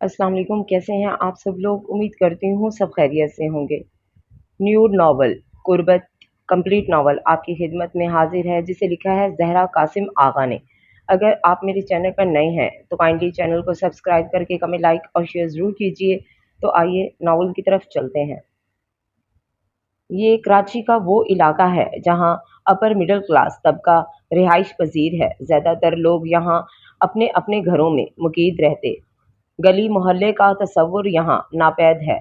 अस्सलाम वालेकुम। कैसे हैं आप सब लोग? उम्मीद करती हूँ सब खैरियत से होंगे। न्यू नॉवल गुरबत कंप्लीट नॉवल आपकी खिदमत में हाजिर है, जिसे लिखा है जहरा कासिम आगा ने। अगर आप मेरे चैनल पर नए हैं तो काइंडली चैनल को सब्सक्राइब करके कमें लाइक और शेयर ज़रूर कीजिए। तो आइए नॉवल की तरफ चलते हैं। ये कराची का वो इलाका है जहाँ अपर मिडिल क्लास तबका रिहाइश पजीर है। ज़्यादातर लोग यहाँ अपने अपने घरों में मुकीद रहते। गली मोहल्ले का तस्वुर यहाँ नापैद है।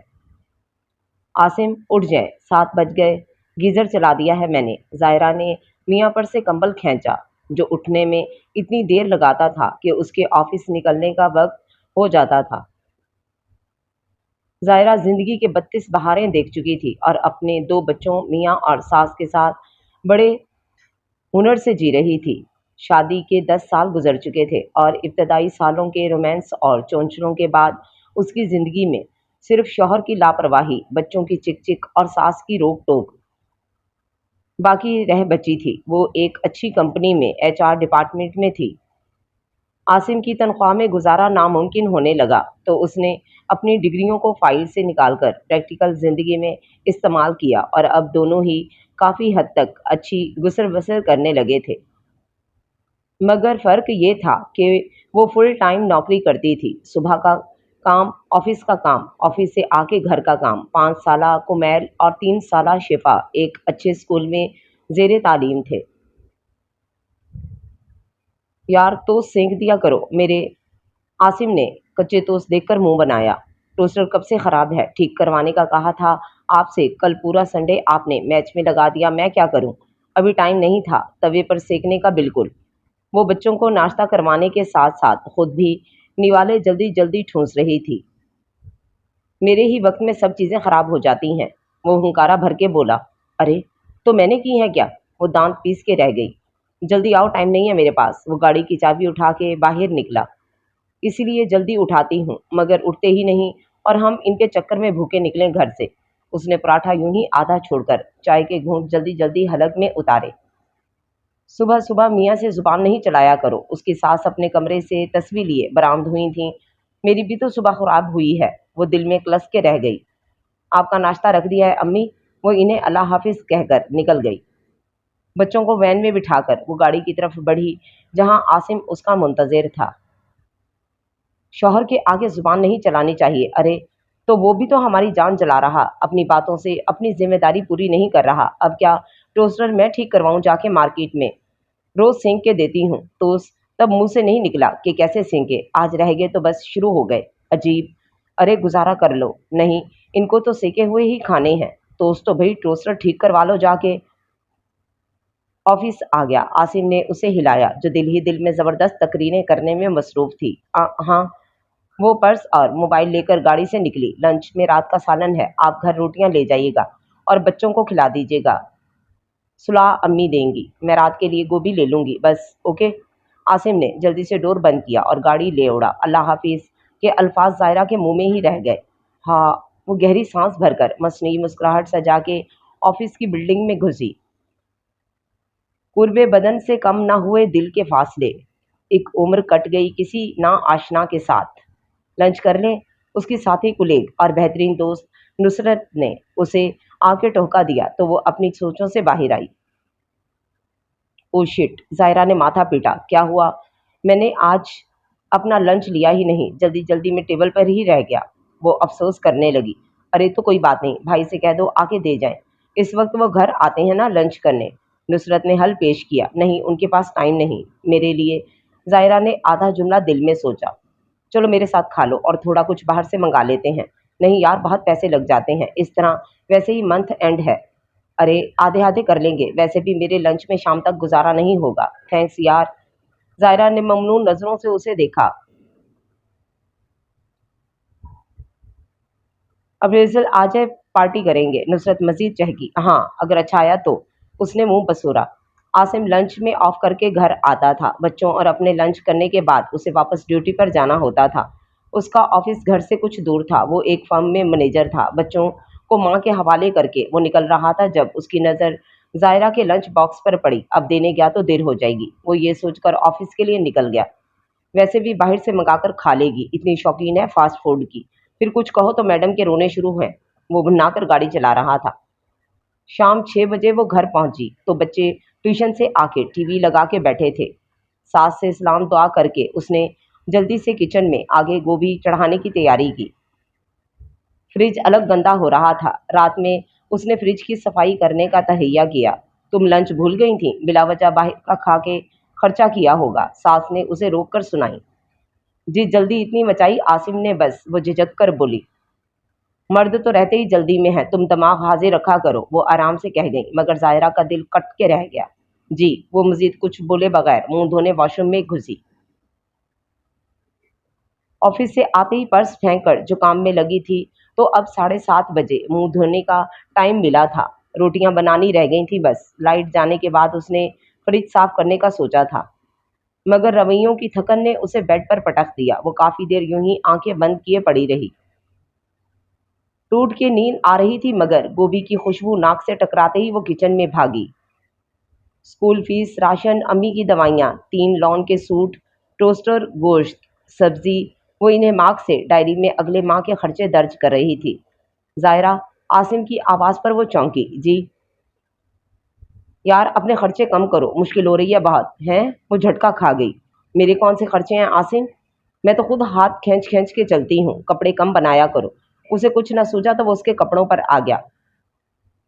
आसिम, उठ जाए, 7 बज गए। गीज़र चला दिया है मैंने। ज़ायरा ने मियाँ पर से कंबल खींचा, जो उठने में इतनी देर लगाता था कि उसके ऑफिस निकलने का वक्त हो जाता था। ज़ायरा ज़िंदगी के 32 बहारें देख चुकी थी और अपने 2 बच्चों मियाँ और सास के साथ बड़े हुनर से जी रही थी। शादी के 10 साल गुजर चुके थे और इब्तदाई सालों के रोमांस और चौंचलों के बाद उसकी ज़िंदगी में सिर्फ शौहर की लापरवाही, बच्चों की चिक-चिक और सास की रोक-टोक बाकी रह बची थी। वो एक अच्छी कंपनी में एचआर डिपार्टमेंट में थी। आसिम की तनख्वाह में गुजारा नामुमकिन होने लगा, तो उसने अपनी डिग्रियों को फाइल से निकालकर प्रैक्टिकल ज़िंदगी में इस्तेमाल किया और अब दोनों ही काफ़ी हद तक अच्छी गुसर-बसर करने लगे थे। मगर फ़र्क ये था कि वो फुल टाइम नौकरी करती थी। सुबह का काम, ऑफ़िस का काम, ऑफ़िस से आके घर का काम। 5 साला कुमैल और 3 साला शिफ़ा एक अच्छे स्कूल में ज़ेरे तालीम थे। यार टोस्ट सेंक दिया करो मेरे। आसिम ने कच्चे टोस्ट देखकर मुंह बनाया। टोस्टर कब से ख़राब है, ठीक करवाने का कहा था आपसे। कल पूरा संडे आपने मैच में लगा दिया, मैं क्या करूं? अभी टाइम नहीं था तवे पर सेकने का बिल्कुल। वो बच्चों को नाश्ता करवाने के साथ साथ खुद भी निवाले जल्दी जल्दी ठूंस रही थी। मेरे ही वक्त में सब चीज़ें ख़राब हो जाती हैं। वो हुंकारा भर के बोला। अरे तो मैंने की है क्या? वो दांत पीस के रह गई। जल्दी आओ, टाइम नहीं है मेरे पास। वो गाड़ी की चाबी उठा के बाहर निकला। इसीलिए जल्दी उठाती हूँ, मगर उठते ही नहीं और हम इनके चक्कर में भूखे निकले घर से। उसने पराठा यूं ही आधा छोड़कर चाय के घूंट जल्दी जल्दी हलक में उतारे। सुबह सुबह मियाँ से ज़ुबान नहीं चलाया करो। उसकी सास अपने कमरे से तस्वीर लिए बरामद हुई थीं। मेरी भी तो सुबह ख़राब हुई है। वो दिल में कलस के रह गई। आपका नाश्ता रख दिया है अम्मी। वो इन्हें अल्लाह हाफिज़ कहकर निकल गई। बच्चों को वैन में बिठाकर वो गाड़ी की तरफ बढ़ी, जहाँ आसिम उसका मुंतज़िर था। शौहर के आगे ज़ुबान नहीं चलानी चाहिए। अरे तो वो भी तो हमारी जान जला रहा, अपनी बातों से अपनी जिम्मेदारी पूरी नहीं कर रहा। अब क्या टोस्टर मैं ठीक करवाऊं जाके मार्केट में? रोज़ सेंक के देती हूँ टोस्ट, तब मुंह से नहीं निकला कि कैसे सेंके। आज रह गए तो बस शुरू हो गए। अजीब। अरे गुजारा कर लो। नहीं, इनको तो सेके हुए ही खाने हैं। टोस्ट तो भाई टोस्टर ठीक करवा लो जाके। ऑफिस आ गया। आसिम ने उसे हिलाया, जो दिल ही दिल में ज़बरदस्त तकरीरें करने में मसरूफ़ थी। हाँ। वो पर्स और मोबाइल लेकर गाड़ी से निकली। लंच में रात का सालन है, आप घर रोटियां ले जाइएगा और बच्चों को खिला दीजिएगा। सुलाह अम्मी देंगी, मैं रात के लिए गोभी ले लूंगी बस। ओके। आसिम ने जल्दी से डोर बंद किया और गाड़ी ले उड़ा। अल्लाह हाफिज के अल्फाज ज़ायरा के मुंह में ही रह गए। हाँ। वो गहरी सांस भरकर मसनूई मुस्कुराहट सजा के ऑफिस की बिल्डिंग में घुसी। कुर्बे बदन से कम न हुए दिल के फासले। एक उम्र कट गई किसी ना आशना के साथ। लंच कर लें? उसकी साथी कुलीग और बेहतरीन दोस्त नुसरत ने उसे आके टोका दिया तो वो अपनी सोचों से बाहर आई। Oh shit! ज़ायरा ने माथा पीटा। क्या हुआ? मैंने आज अपना लंच लिया ही नहीं, जल्दी जल्दी में टेबल पर ही रह गया। वो अफसोस करने लगी। अरे तो कोई बात नहीं, भाई से कह दो आके दे जाएं। इस वक्त वो घर आते हैं ना लंच करने। नुसरत ने हल पेश किया। नहीं, उनके पास टाइम नहीं मेरे लिए। ज़ायरा ने आधा जुमला दिल में सोचा। चलो मेरे साथ खा लो और थोड़ा कुछ बाहर से मंगा लेते हैं। नहीं यार, बहुत पैसे लग जाते हैं इस तरह। वैसे ही मंथ एंड है। अरे आधे आधे कर लेंगे, वैसे भी मेरे लंच में शाम तक गुजारा नहीं होगा। थैंक्स यार। ज़ायरा ने ममनून नज़रों से उसे देखा। अब रिजल्ट आ जाए पार्टी करेंगे, नुसरत मजीद चहकी। हाँ अगर अच्छा आया तो। उसने मुंह बसूरा। आसिम लंच में ऑफ करके घर आता था। बच्चों और अपने लंच करने के बाद उसे वापस ड्यूटी पर जाना होता था। उसका ऑफिस घर से कुछ दूर था। वो एक फर्म में मैनेजर था। बच्चों को माँ के हवाले करके वो निकल रहा था जब उसकी नज़र ज़ायरा के लंच बॉक्स पर पड़ी। अब देने गया तो देर हो जाएगी, वो ये सोचकर ऑफिस के लिए निकल गया। वैसे भी बाहर से मंगा कर खा लेगी, इतनी शौकीन है फास्ट फूड की। फिर कुछ कहो तो मैडम के रोने शुरू हैं। वो भुन्ना कर गाड़ी चला रहा था। शाम 6 बजे वो घर पहुंची तो बच्चे ट्यूशन से आके टीवी लगा के बैठे थे। सास से सलाम दुआ करके उसने जल्दी से किचन में आगे गोभी चढ़ाने की तैयारी की। फ्रिज अलग गंदा हो रहा था। रात में उसने फ्रिज की सफाई करने का तहैया किया। तुम लंच भूल गई थी, बिला वजह बाहर का खा के खर्चा किया होगा, सास ने उसे रोक कर सुनाई। जी जल्दी इतनी मचाई आसिम ने, बस वो झिझक कर बोली। मर्द तो रहते ही जल्दी में है, तुम दिमाग हाजिर रखा करो, वो आराम से कह गई, मगर जायरा का दिल कट के रह गया। जी, वो मजीद कुछ बोले बगैर मुंह धोने वॉशरूम में घुसी। ऑफिस से आते ही पर्स फेंक कर जो काम में लगी थी, तो अब 7:30 बजे मुंह धोने का टाइम मिला था। रोटियां बनानी रह गई थी बस। लाइट जाने के बाद उसने फ्रिज साफ करने का सोचा था, मगर रवैयों की थकन ने उसे बेड पर पटक दिया। वो काफी देर यूं ही आंखें बंद किए पड़ी रही। टूट के नींद आ रही थी, मगर गोभी की खुशबू नाक से टकराते ही वो किचन में भागी। स्कूल फीस, राशन, अम्मी की दवाइयाँ, 3 लॉन के सूट, टोस्टर, गोश्त, सब्जी, वो इन्हें मार्क से डायरी में अगले माह के खर्चे दर्ज कर रही थी। जायरा, आसिम की आवाज़ पर वो चौंकी। जी यार, अपने खर्चे कम करो, मुश्किल हो रही है बहुत। हैं? वो झटका खा गई। मेरे कौन से खर्चे हैं आसिम? मैं तो खुद हाथ खींच खींच के चलती हूँ, कपड़े कम बनाया करो। उसे कुछ न सूझा तो वो उसके कपड़ों पर आ गया।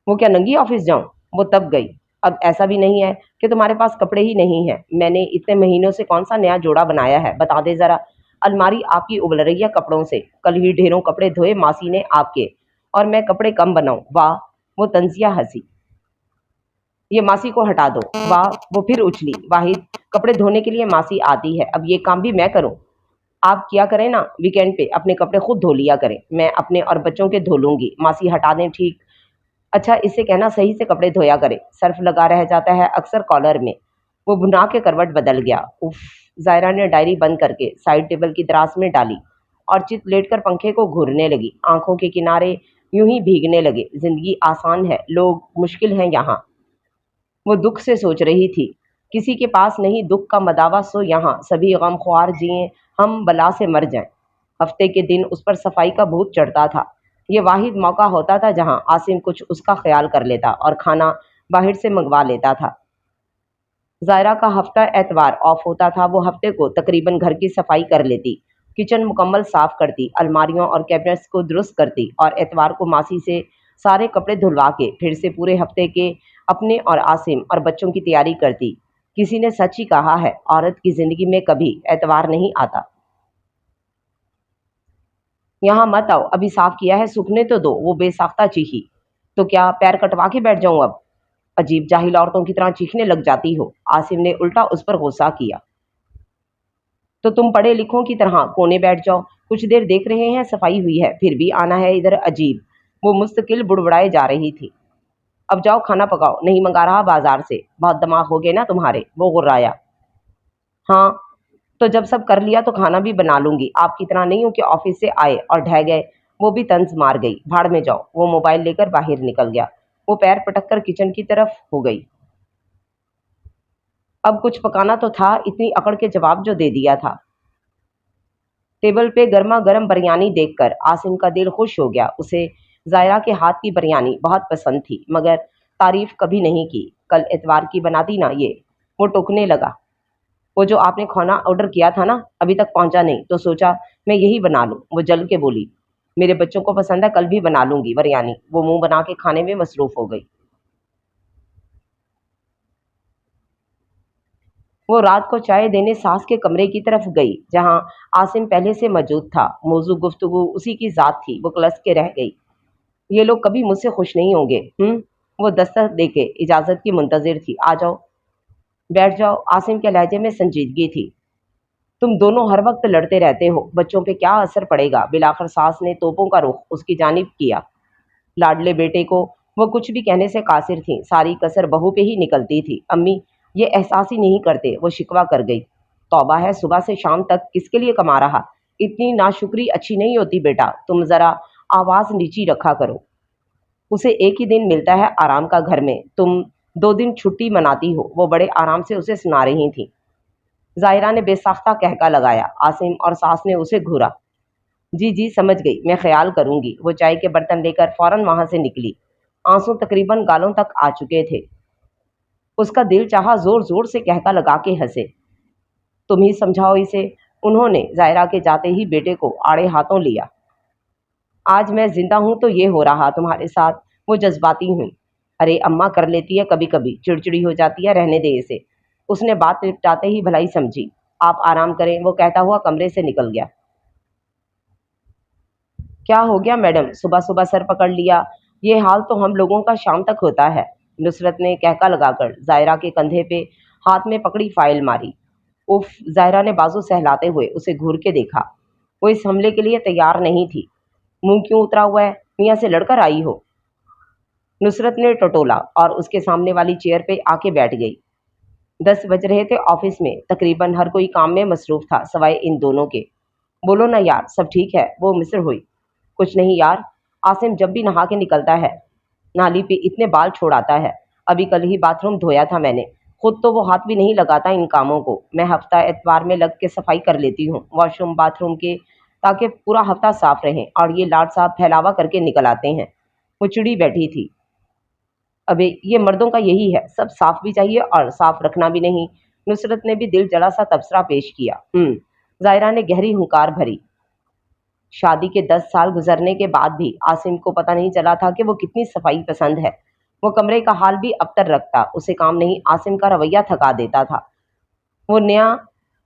वो क्या नंगी ऑफिस जाऊं? वो तब गई। अब ऐसा भी नहीं है कि तुम्हारे पास कपड़े ही नहीं है। मैंने इतने महीनों से कौन सा नया जोड़ा बनाया है, बता दे जरा। अलमारी आपकी उबल रही है कपड़ों से। कल ही ढेरों कपड़े धोए मासी ने आपके, और मैं कपड़े कम बनाऊं? वाह! वो तंजिया हंसी। ये मासी को हटा दो। वाह! वो फिर उछली। वाहिद, कपड़े धोने के लिए मासी आती है, अब ये काम भी मैं करूं? आप किया करें ना, वीकेंड पे अपने कपड़े खुद धो लिया करें, मैं अपने और बच्चों के धो लूंगी। मासी हटा दें, ठीक। अच्छा, इससे कहना सही से कपड़े धोया करे, सर्फ लगा रह जाता है अक्सर कॉलर में। वो भुना के करवट बदल गया। उफ! जायरा ने डायरी बंद करके साइड टेबल की दराज में डाली और चित लेटकर पंखे को घूरने लगी। आंखों के किनारे यूं ही भीगने लगे। जिंदगी आसान है, लोग मुश्किल हैं यहाँ। वो दुख से सोच रही थी, किसी के पास नहीं दुख का मदावा, सो यहाँ सभी गम ख्वार जिए, हम बला से मर जाएं। हफ्ते के दिन उस पर सफाई का भूत चढ़ता था। ये वाहिद मौका होता था जहां आसिम कुछ उसका ख्याल कर लेता और खाना बाहर से मंगवा लेता था। जायरा का हफ्ता एतवार ऑफ होता था। वो हफ्ते को तकरीबन घर की सफाई कर लेती, किचन मुकम्मल साफ करती, अलमारियों और कैबिनेट्स को दुरुस्त करती, और एतवार को मासी से सारे कपड़े धुलवा के फिर से पूरे हफ्ते के अपने और आसिम और बच्चों की तैयारी करती। किसी ने सच ही कहा है, औरत की जिंदगी में कभी एतवार नहीं आता। यहाँ मत आओ, अभी साफ किया है, सूखने तो दो, वो बेसाख्ता चीखी। तो क्या पैर कटवा के बैठ जाऊं अब? अजीब जाहिल औरतों की तरह चीखने लग जाती हो। आसिम ने उल्टा उस पर गुस्सा किया। तो तुम पढ़े लिखों की तरह कोने बैठ जाओ, कुछ देर देख रहे हैं, सफाई हुई है, फिर भी आना है इधर, अजीब। वो मुस्तकिल बुड़बड़ाए जा रही थी। अब जाओ खाना पकाओ, नहीं मंगा रहा बाजार से, बहुत दिमाग हो गए ना तुम्हारे, वो गुर्राया। हाँ, तो जब सब कर लिया तो खाना भी बना लूंगी, आपकी तरह नहीं हूं कि ऑफिस से आए और ढह गए। वो भी तंज मार गई। भाड़ में जाओ। वो मोबाइल लेकर बाहर निकल गया। वो पैर पटक कर किचन की तरफ हो गई। अब कुछ पकाना तो था, इतनी अकड़ के जवाब जो दे दिया था। टेबल पे गर्मा गर्म बिरयानी देखकर आसिम का दिल खुश हो गया। उसे जायरा के हाथ की बिरयानी बहुत पसंद थी, मगर तारीफ कभी नहीं की। कल एतवार की बना दी ना ये। वो टोकने लगा। वो जो आपने खाना ऑर्डर किया था ना, अभी तक पहुंचा नहीं, तो सोचा मैं यही बना लूं। वो जल के बोली। मेरे बच्चों को पसंद है, कल भी बना लूंगी बिरयानी। वो मुंह बना के खाने में मसरूफ हो गई। वो रात को चाय देने सास के कमरे की तरफ गई, जहां आसिम पहले से मौजूद था। मौजू गुफ्तगू उसी की जात थी। वो कलस के रह गई। ये लोग कभी मुझसे खुश नहीं होंगे। वो दस्तक देके इजाजत की मुंतजिर थी। आ जाओ, बैठ जाओ। आसिम के लहजे में संजीदगी थी। तुम दोनों हर वक्त लड़ते रहते हो, बच्चों पे क्या असर पड़ेगा? बिलाखिर सास ने तोपों का रुख उसकी जानिब किया। लाडले बेटे को वो कुछ भी कहने से कासिर थी। सारी कसर बहू पे ही निकलती थी। अम्मी ये एहसास ही नहीं करते, वो शिकवा कर गई। तौबा है, सुबह से शाम तक किसके लिए कमा रहा? इतनी नाशुक्री अच्छी नहीं होती बेटा, तुम जरा आवाज नीची रखा करो। उसे एक ही दिन मिलता है आराम का घर में, तुम 2 दिन छुट्टी मनाती हो। वो बड़े आराम से उसे सुना रही थी। ज़ाहिरा ने बेसाख्ता कहका लगाया। आसिम और सास ने उसे घूरा। जी जी समझ गई, मैं ख्याल करूंगी। वो चाय के बर्तन लेकर फौरन वहां से निकली। आंसू तकरीबन गालों तक आ चुके थे। उसका दिल चाहा जोर जोर से कहका लगा के हंसे। तुम ही समझाओ इसे। उन्होंने ज़ाहिरा के जाते ही बेटे को आड़े हाथों लिया। आज मैं जिंदा हूं तो ये हो रहा तुम्हारे साथ। वो जज्बाती हुई। अरे अम्मा कर लेती है कभी कभी, चिड़चिड़ी हो जाती है, रहने दे इसे। उसने बात निपटाते ही भलाई समझी। आप आराम करें, वो कहता हुआ कमरे से निकल गया। क्या हो गया मैडम, सुबह सुबह सर पकड़ लिया? ये हाल तो हम लोगों का शाम तक होता है। नुसरत ने कहका लगाकर ज़ाहिरा के कंधे पे हाथ में पकड़ी फाइल मारी। उफ! ज़ाहिरा ने बाजू सहलाते हुए उसे घूर के देखा। वो इस हमले के लिए तैयार नहीं थी। मुंह क्यों उतरा हुआ है? मियाँ से लड़कर आई हो? नुसरत ने टटोला और उसके सामने वाली चेयर पे आके बैठ गई। 10 बज रहे थे। ऑफिस में तकरीबन हर कोई काम में मसरूफ था सवाए इन दोनों के। बोलो ना यार, सब ठीक है? वो मिस्र हुई। कुछ नहीं यार, आसिम जब भी नहा के निकलता है नाली पे इतने बाल छोड़ाता है। अभी कल ही बाथरूम धोया था मैंने। खुद तो वो हाथ भी नहीं लगाता इन कामों को। मैं हफ्ता एतवार में लग के सफाई कर लेती हूँ वॉशरूम बाथरूम के, ताकि पूरा हफ्ता साफ रहें, और ये लाड साहब फैलावा करके निकल आते हैं। वो चिड़ी बैठी थी। अबे ये मर्दों का यही है, सब साफ भी चाहिए और साफ रखना भी नहीं। नुसरत ने भी दिल जला सा तबसरा पेश किया। ज़ाहिरा ने गहरी हुंकार भरी। शादी के 10 साल गुजरने के बाद भी आसिम को पता नहीं चला था कि वो कितनी सफाई पसंद है। वो कमरे का हाल भी अबतर रखता। उसे काम नहीं, आसिम का रवैया थका देता था। वो नया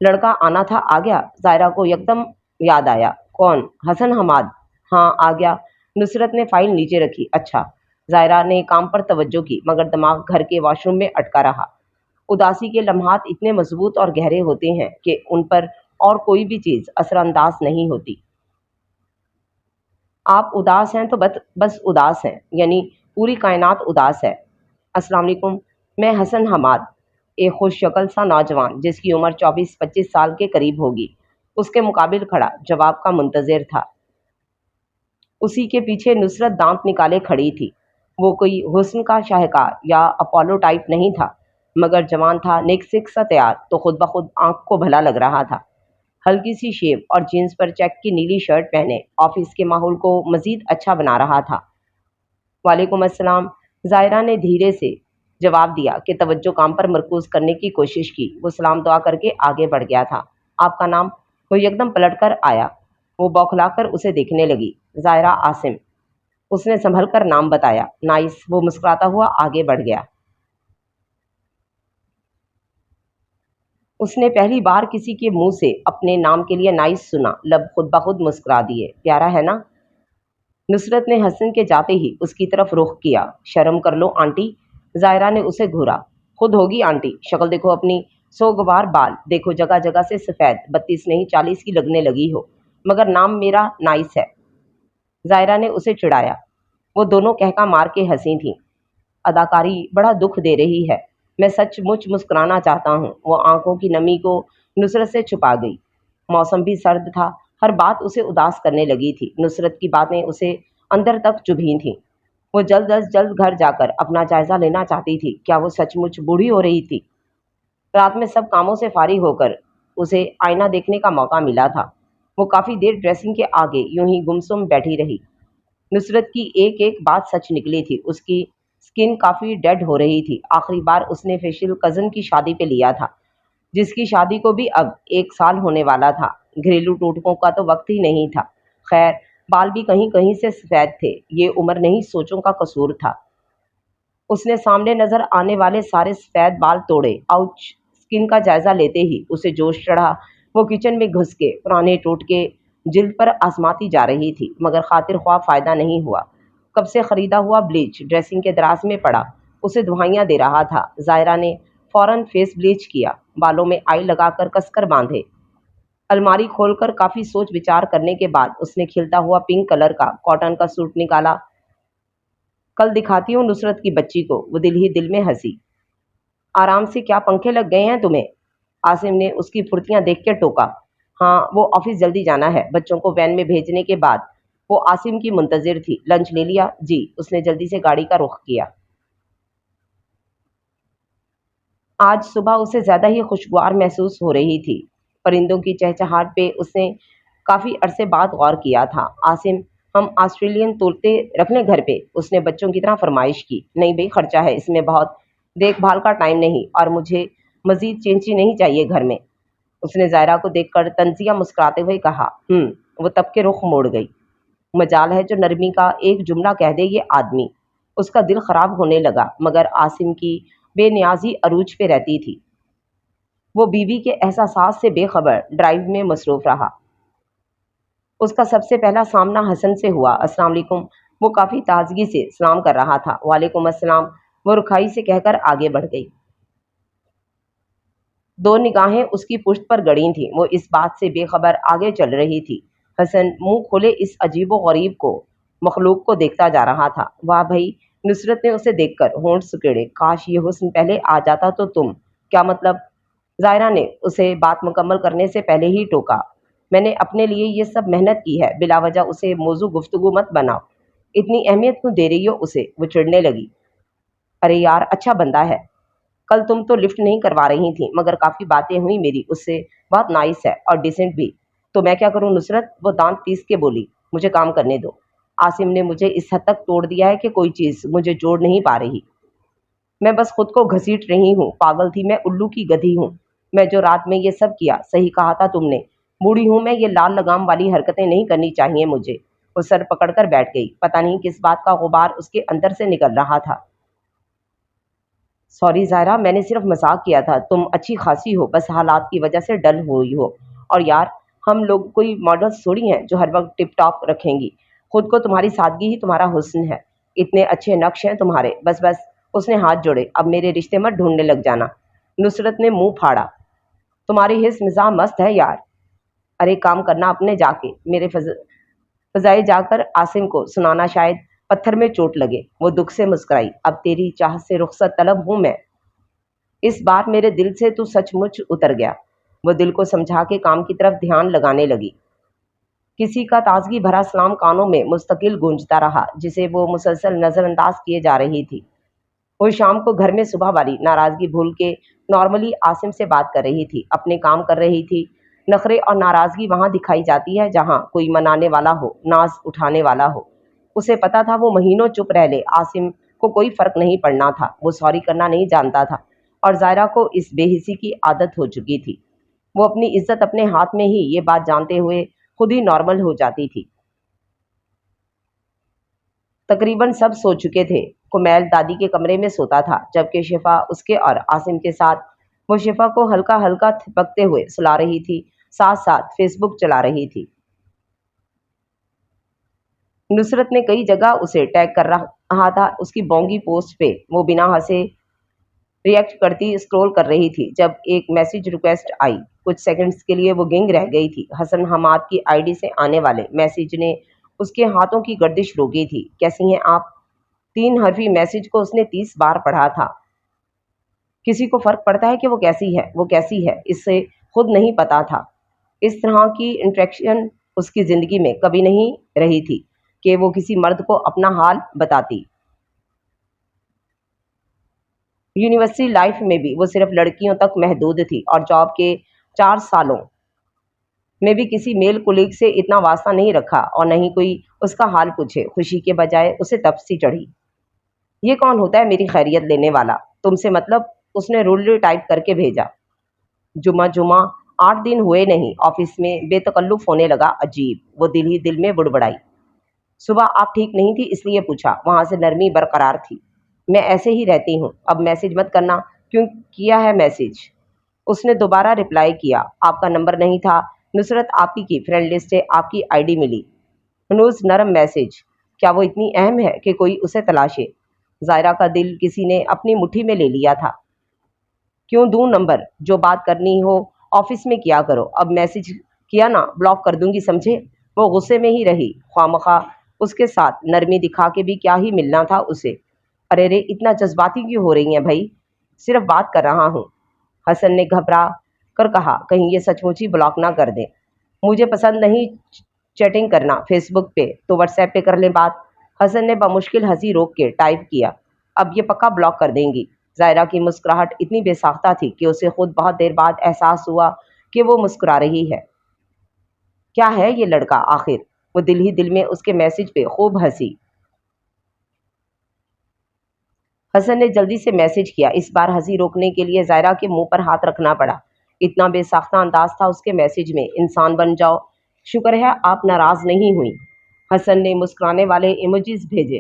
लड़का आना था, आ गया। ज़ाहिरा को एकदम याद आया। कौन? हसन हमाद। हाँ आ गया। नुसरत ने फाइल नीचे रखी। अच्छा। ज़ाहिरा ने काम पर तवज्जो की, मगर दिमाग घर के वॉशरूम में अटका रहा। उदासी के लम्हात इतने मजबूत और गहरे होते हैं कि उन पर और कोई भी चीज़ असरअंदाज नहीं होती। आप उदास हैं तो बस उदास हैं, यानी पूरी कायनात उदास है। अस्सलाम वालेकुम। मैं हसन हमाद, एक खुश शक्ल सा नौजवान जिसकी उम्र 24-25 साल के करीब होगी, उसके मुकाबिल खड़ा जवाब का मुंतज़िर था। उसी के पीछे नुसरत दांत निकाले खड़ी थी। वो कोई हुस्न का शाहकार या अपोलो टाइप नहीं था, मगर जवान था, नेक सा तैयार, तो खुद ब खुद आंख को भला लग रहा था। हल्की सी शेव और जीन्स पर चेक की नीली शर्ट पहने ऑफिस के माहौल को मजीद अच्छा बना रहा था। वालेकुम अस्सलाम। ज़ाहिरा ने धीरे से जवाब दिया कि तवज्जो काम पर मरकूज करने की कोशिश की। वो सलाम दुआ करके आगे बढ़ गया था। आपका नाम? वो एकदम पलट कर आया। वो बौखलाकर उसे देखने लगी। ज़ाहिरा आसिम। उसने संभल कर नाम बताया। नाइस। वो मुस्कुराता हुआ आगे बढ़ गया। उसने पहली बार किसी के मुंह से अपने नाम के लिए नाइस सुना। लब खुद ब खुद मुस्कुरा दिए। प्यारा है ना? नुसरत ने हसन के जाते ही उसकी तरफ रुख किया। शर्म कर लो आंटी। ज़ाहिरा ने उसे घूरा। खुद होगी आंटी, शक्ल देखो अपनी। सोगवार बाल देखो, जगह जगह से सफ़ेद, 32 नहीं 40 की लगने लगी हो। मगर नाम मेरा नाइस है। ज़ाहिरा ने उसे चिढ़ाया। वो दोनों कहका मार के हंसी थीं। अदाकारी बड़ा दुख दे रही है। मैं सचमुच मुस्कुराना चाहता हूँ। वो आंखों की नमी को नुसरत से छुपा गई। मौसम भी सर्द था। हर बात उसे उदास करने लगी थी। नुसरत की बातें उसे अंदर तक चुभी थीं। वो जल्द अज जल्द घर जाकर अपना जायजा लेना चाहती थी। क्या वो सचमुच बूढ़ी हो रही थी? रात में सब कामों से फारिग होकर उसे आईना देखने का मौका मिला था। वो काफ़ी देर ड्रेसिंग के आगे यूं ही गुमसुम बैठी रही। नुसरत की एक एक बात सच निकली थी। उसकी स्किन काफ़ी डेड हो रही थी। आखिरी बार उसने फेशियल कज़न की शादी पे लिया था, जिसकी शादी को भी अब 1 साल होने वाला था। घरेलू टोटकों का तो वक्त ही नहीं था। खैर, बाल भी कहीं कहीं से सफ़ेद थे। ये उम्र नहीं, सोचों का कसूर था। उसने सामने नजर आने वाले सारे सफ़ेद बाल तोड़े। आउच! स्किन का जायजा लेते ही उसे जोश चढ़ा। वो किचन में घुस के पुराने टोटके जिल्द पर आजमाती जा रही थी, मगर खातिर ख्वाह फ़ायदा नहीं हुआ। कब से ख़रीदा हुआ ब्लीच ड्रेसिंग के दराज में पड़ा उसे दुहाइयाँ दे रहा था। ज़ाहिरा ने फ़ौरन फेस ब्लीच किया, बालों में आई लगाकर कसकर बांधे। अलमारी खोलकर काफ़ी सोच विचार करने के बाद उसने खिलता हुआ पिंक कलर का कॉटन का सूट निकाला। कल दिखाती हूँ नुसरत की बच्ची को। वो दिल ही दिल में हंसी। आराम से, क्या पंखे लग गए हैं तुम्हें? आसिम ने उसकी फुर्तियां देख के टोका। हाँ, वो ऑफिस जल्दी जाना है। बच्चों को वैन में भेजने के बाद वो आसिम की मुंतजिर थी। लंच ले लिया? जी। उसने जल्दी से गाड़ी का रुख किया। آج صبح اسے زیادہ ہی خوشگوار محسوس ہو رہی تھی۔ پرندوں کی چہچہاہٹ پہ اس نے کافی عرصے بعد غور کیا تھا۔ آصم، ہم آسٹریلین طوطے رکھ لیں گھر پہ؟ اس نے بچوں کی طرح فرمائش کی۔ نہیں بھائی، خرچہ ہے اس میں بہت، دیکھ بھال کا ٹائم نہیں، اور مجھے مزید چینچی نہیں چاہیے گھر میں۔ اس نے زائرہ کو دیکھ کر طنزیہ مسکراتے ہوئے کہا۔ وہ تب کے رخ موڑ گئی۔ مجال ہے جو نرمی کا ایک جملہ کہہ دے یہ آدمی۔ اس کا دل خراب ہونے لگا، مگر آصم کی بے نیازی عروج پہ رہتی تھی۔ وہ بیوی کے احساسات سے بے خبر ڈرائیو میں مصروف رہا۔ اس کا سب سے پہلا سامنا حسن سے ہوا۔ السلام علیکم، وہ کافی تازگی سے سلام کر رہا تھا۔ وعلیکم السلام، وہ رکھائی سے کہہ کر آگے بڑھ گئی۔ دو نگاہیں اس کی پشت پر گڑی تھیں۔ وہ اس بات سے بے خبر آگے چل رہی تھی۔ حسن منہ کھولے اس عجیب و غریب کو مخلوق کو دیکھتا جا رہا تھا۔ واہ بھائی، نصرت نے اسے دیکھ کر ہونٹ سکیڑے۔ کاش یہ حسن پہلے آ جاتا تو تم۔ کیا مطلب؟ زائرہ نے اسے بات مکمل کرنے سے پہلے ہی ٹوکا۔ میں نے اپنے لیے یہ سب محنت کی ہے، بلا وجہ اسے موضوع گفتگو مت بناؤ۔ اتنی اہمیت کیوں دے رہی ہو اسے؟ وہ چڑھنے لگی۔ ارے یار، اچھا بندہ ہے، کل تم تو لفٹ نہیں کروا رہی تھی، مگر کافی باتیں ہوئی میری اس سے، بہت نائس ہے اور ڈیسنٹ بھی۔ تو میں کیا کروں نصرت؟ وہ دانت پیس کے بولی۔ مجھے کام کرنے دو۔ عاصم نے مجھے اس حد تک توڑ دیا ہے کہ کوئی چیز مجھے جوڑ نہیں پا رہی۔ میں بس خود کو گھسیٹ رہی ہوں۔ پاگل تھی میں، الو کی گدھی ہوں میں جو رات میں یہ سب کیا۔ صحیح کہا تھا تم نے، بوڑھی ہوں میں، یہ لال لگام والی حرکتیں نہیں کرنی چاہیے مجھے۔ وہ سر پکڑ کر بیٹھ گئی۔ پتہ نہیں کس بات کا غبار اس کے اندر سے نکل رہا تھا۔ سوری زائرہ، میں نے صرف مذاق کیا تھا، تم اچھی خاصی ہو، بس حالات کی وجہ سے ڈل ہوئی ہو۔ اور یار، ہم لوگ کوئی ماڈلز تھوڑی ہیں جو ہر وقت ٹپ ٹاپ رکھیں گی خود کو، تمہاری سادگی ہی تمہارا حسن ہے، اتنے اچھے نقش ہیں تمہارے۔ بس بس، اس نے ہاتھ جوڑے، اب میرے رشتے مت ڈھونڈنے لگ جانا۔ نصرت نے منہ پھاڑا۔ تمہاری حس مزاح مست ہے یار۔ ارے کام کرنا اپنے جا کے، میرے فضائے جا کر عاصم کو سنانا، شاید پتھر میں چوٹ لگے۔ وہ دکھ سے مسکرائی۔ اب تیری چاہت سے رخصت طلب ہوں میں، اس بار میرے دل سے تو سچ مچ اتر گیا۔ وہ دل کو سمجھا کے کام کی طرف دھیان لگانے لگی۔ کسی کا تازگی بھرا سلام کانوں میں مستقل گونجتا رہا، جسے وہ مسلسل نظر انداز کیے جا رہی تھی۔ وہ شام کو گھر میں صبح والی ناراضگی بھول کے نارملی عاصم سے بات کر رہی تھی، اپنے کام کر رہی تھی۔ نخرے اور ناراضگی وہاں دکھائی جاتی ہے جہاں کوئی منانے والا ہو، ناز اٹھانے والا ہو۔ اسے پتا تھا وہ مہینوں چپ رہ لے، عاصم کو کوئی فرق نہیں پڑنا تھا۔ وہ سوری کرنا نہیں جانتا تھا، اور زائرہ کو اس بے حسی کی عادت ہو چکی تھی۔ وہ اپنی عزت اپنے ہاتھ میں ہی یہ بات جانتے ہوئے خود ہی نارمل ہو جاتی تھی۔ تقریباً سب سو چکے تھے۔ کمیل دادی کے کمرے میں سوتا تھا، جبکہ شفا اس کے اور عاصم کے ساتھ، وہ شفا کو ہلکا ہلکا تھپکتے ہوئے سلا رہی تھی، ساتھ ساتھ فیس بک چلا رہی تھی۔ نصرت نے کئی جگہ اسے ٹیگ کر رہا تھا اس کی بونگی پوسٹ پہ۔ وہ بنا ہنسے ریئیکٹ کرتی اسکرول کر رہی تھی جب ایک میسج ریکویسٹ آئی۔ کچھ سیکنڈز کے لیے وہ گنگ رہ گئی تھی۔ حسن حماد کی آئی ڈی سے آنے والے میسج نے اس کے ہاتھوں کی گردش روکی تھی۔ کیسی ہیں آپ؟ 3 حرفی میسج کو اس نے 30 بار پڑھا تھا۔ کسی کو فرق پڑتا ہے کہ وہ کیسی ہے؟ وہ کیسی ہے اسے خود نہیں پتا تھا۔ اس طرح کی انٹریکشن اس کی زندگی میں کبھی نہیں رہی تھی کہ وہ کسی مرد کو اپنا حال بتاتی۔ یونیورسٹی لائف میں بھی وہ صرف لڑکیوں تک محدود تھی، اور جاب کے 4 سالوں میں بھی کسی میل کولیگ سے اتنا واسطہ نہیں رکھا، اور نہ ہی کوئی اس کا حال پوچھے۔ خوشی کے بجائے اسے تپسی چڑھی۔ یہ کون ہوتا ہے میری خیریت لینے والا؟ تم سے مطلب؟ اس نے رولر ٹائپ کر کے بھیجا۔ جمعہ 8 دن ہوئے نہیں، آفس میں بے تکلف ہونے لگا عجیب۔ وہ دل ہی دل میں بڑبڑائی۔ صبح آپ ٹھیک نہیں تھی اس لیے پوچھا، وہاں سے نرمی برقرار تھی۔ میں ایسے ہی رہتی ہوں، اب میسج مت کرنا۔ کیوں کیا ہے میسج؟ اس نے دوبارہ رپلائی کیا۔ آپ کا نمبر نہیں تھا نصرت، آپ ہی کی فرینڈ لسٹ سے آپ کی آئی ڈی ملی۔ ہنوز نرم میسج، کیا وہ اتنی اہم ہے کہ کوئی اسے تلاشے؟ زائرہ کا دل کسی نے اپنی مٹھی میں لے لیا تھا۔ کیوں دوں نمبر؟ جو بات کرنی ہو آفس میں کیا کرو، اب میسج کیا نا بلاک کر دوں گی سمجھے؟ وہ غصے میں ہی رہی۔ خوامخواہ اس کے ساتھ نرمی دکھا کے بھی کیا ہی ملنا تھا اسے۔ ارے رے، اتنا جذباتی کیوں ہو رہی ہیں بھائی؟ صرف بات کر رہا ہوں، حسن نے گھبرا کر کہا۔ کہیں یہ سچ مچ ہی بلاک نہ کر دیں۔ مجھے پسند نہیں چیٹنگ کرنا فیس بک پہ، تو واٹس ایپ پہ کر لیں بات۔ حسن نے بمشکل ہنسی روک کے ٹائپ کیا۔ اب یہ پکا بلاک کر دیں گی؟ ظاہرہ کی مسکراہٹ اتنی بے ساختہ تھی کہ اسے خود بہت دیر بعد احساس ہوا کہ وہ مسکرا رہی ہے۔ کیا ہے یہ لڑکا آخر؟ وہ دل ہی دل میں اس کے میسج پہ خوب ہنسی۔ حسن نے جلدی سے میسج کیا۔ اس بار ہنسی روکنے کے لیے ظاہرہ کے منہ پر ہاتھ رکھنا پڑا۔ اتنا بے ساختہ انداز تھا اس کے میسج میں، انسان بن جاؤ، شکر ہے آپ ناراض نہیں ہوئی۔ حسن نے مسکرانے والے ایموجیز بھیجے۔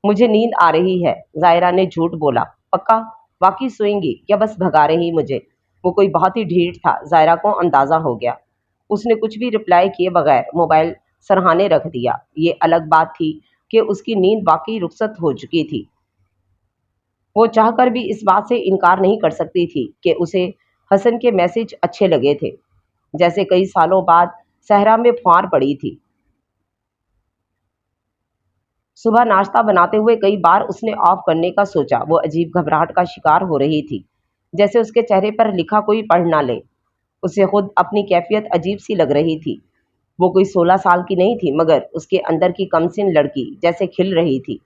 مجھے نیند آ رہی ہے، ظاہرہ نے جھوٹ بولا۔ پکا؟ واقعی سوئیں گی یا بس بھگا رہی مجھے؟ وہ کوئی بہت ہی ڈھیٹ تھا، ظاہرہ کو اندازہ ہو گیا۔ اس نے کچھ بھی رپلائی کیے بغیر موبائل سرہانے رکھ دیا۔ یہ الگ بات تھی کہ اس کی نیند واقعی رخصت ہو چکی تھی۔ وہ چاہ کر بھی اس بات سے انکار نہیں کر سکتی تھی کہ اسے حسن کے میسج اچھے لگے تھے، جیسے کئی سالوں بعد صحرا میں پھوار پڑی تھی۔ صبح ناشتہ بناتے ہوئے کئی بار اس نے آف کرنے کا سوچا۔ وہ عجیب گھبراہٹ کا شکار ہو رہی تھی، جیسے اس کے چہرے پر لکھا کوئی پڑھ نہ لے۔ اسے خود اپنی کیفیت عجیب سی لگ رہی تھی۔ وہ کوئی 16 سال کی نہیں تھی، مگر اس کے اندر کی کمسن لڑکی جیسے کھل رہی تھی۔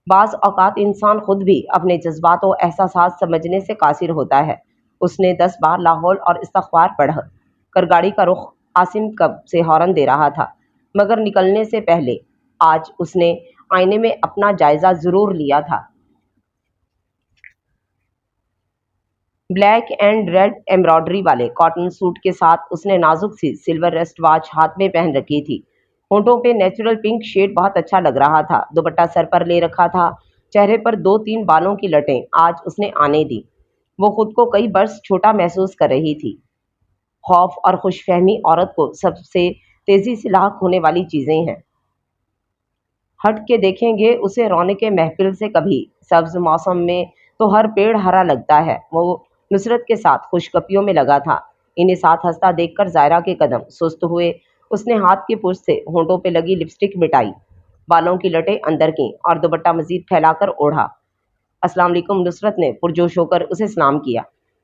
بعض اوقات انسان خود بھی اپنے جذبات و احساسات سمجھنے سے قاصر ہوتا ہے۔ اس نے 10 بار لاحول اور استغفار پڑھ کر گاڑی کا رخ عاصم کب سے ہارن دے رہا تھا، مگر نکلنے سے پہلے آج اس نے آئینے میں اپنا جائزہ ضرور لیا تھا۔ بلیک اینڈ ریڈ ایمبرائڈری والے کاٹن سوٹ کے ساتھ اس نے نازک سی سلور ریسٹ واچ ہاتھ میں پہن رکھی تھی۔ ہونٹوں پہ نیچرل پنک شیڈ بہت اچھا لگ رہا تھا۔ دوپٹہ سر پر لے رکھا تھا، چہرے پر 2-3 بالوں کی لٹیں آج اس نے آنے دی۔ وہ خود کو کئی برس چھوٹا محسوس کر رہی تھی۔ خوف اور خوش فہمی عورت کو سب سے تیزی سے لاحق ہونے والی چیزیں ہیں۔ ہٹ کے دیکھیں گے اسے رونق محفل سے کبھی، سبز موسم میں تو ہر پیڑ ہرا لگتا ہے۔ وہ نصرت کے ساتھ خوشگپیوں میں لگا تھا۔ انہیں ساتھ ہنستا دیکھ کر ظاہرہ کے قدم سست ہوئے۔ اس نے ہاتھ کی پشت سے ہونٹوں پہ لگی لپسٹک مٹائی، بالوں کی لٹیں اندر کیں اور دوپٹہ مزید پھیلا کر اوڑھا۔ السلام علیکم، نصرت نے پرجوش ہو کر اسے سلام کیا،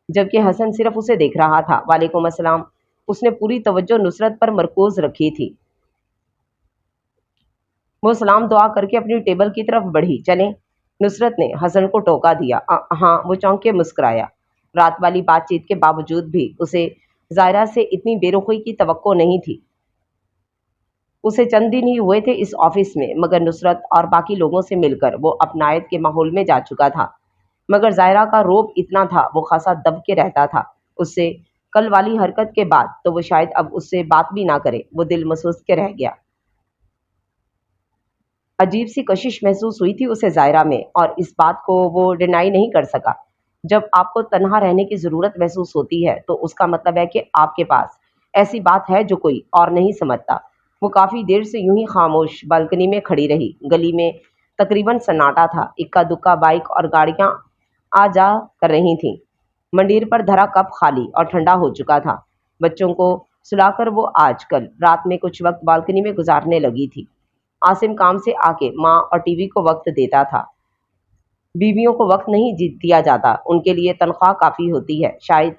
جبکہ حسن صرف اسے دیکھ رہا تھا۔ وعلیکم السلام۔ اس نے پوری توجہ نصرت پر مرکوز رکھی تھی۔ وہ سلام دعا کر کے اپنی ٹیبل کی طرف بڑھی۔ چلیں؟ نصرت نے حسن کو ٹوکا دیا۔ ہاں، وہ چونک کے مسکرایا۔ رات والی بات چیت کے باوجود بھی اسے ظاہرہ سے اتنی بے رخی کی توقع نہیں تھی۔ اسے چند دن ہی ہوئے تھے اس آفس میں، مگر نصرت اور باقی لوگوں سے مل کر وہ اپنائیت کے ماحول میں جا چکا تھا۔ مگر ظاہرہ کا روب اتنا تھا، وہ خاصا دب کے رہتا تھا۔ اس سے کل والی حرکت کے بعد تو وہ شاید اب اس سے بات بھی نہ کرے۔ وہ دل مسوس کے رہ گیا۔ عجیب سی کشش محسوس ہوئی تھی اسے ظاہرہ میں، اور اس بات کو وہ ڈینائی نہیں کر سکا۔ جب آپ کو تنہا رہنے کی ضرورت محسوس ہوتی ہے تو اس کا مطلب ہے کہ آپ کے پاس ایسی بات ہے جو کوئی اور نہیں سمجھتا۔ وہ کافی دیر سے یوں ہی خاموش بالکنی میں کھڑی رہی۔ گلی میں تقریباً سناٹا تھا۔ اکا دکا بائک اور گاڑیاں آ جا کر رہی تھیں۔ منڈیر پر دھرا کپ خالی اور ٹھنڈا ہو چکا تھا۔ بچوں کو سلا کر وہ آج کل رات میں کچھ وقت بالکنی میں گزارنے لگی تھی۔ عاصم کام سے آ کے ماں اور ٹی وی کو وقت دیتا تھا۔ بیویوں کو وقت نہیں دیا جاتا، ان کے لیے تنخواہ کافی ہوتی ہے شاید،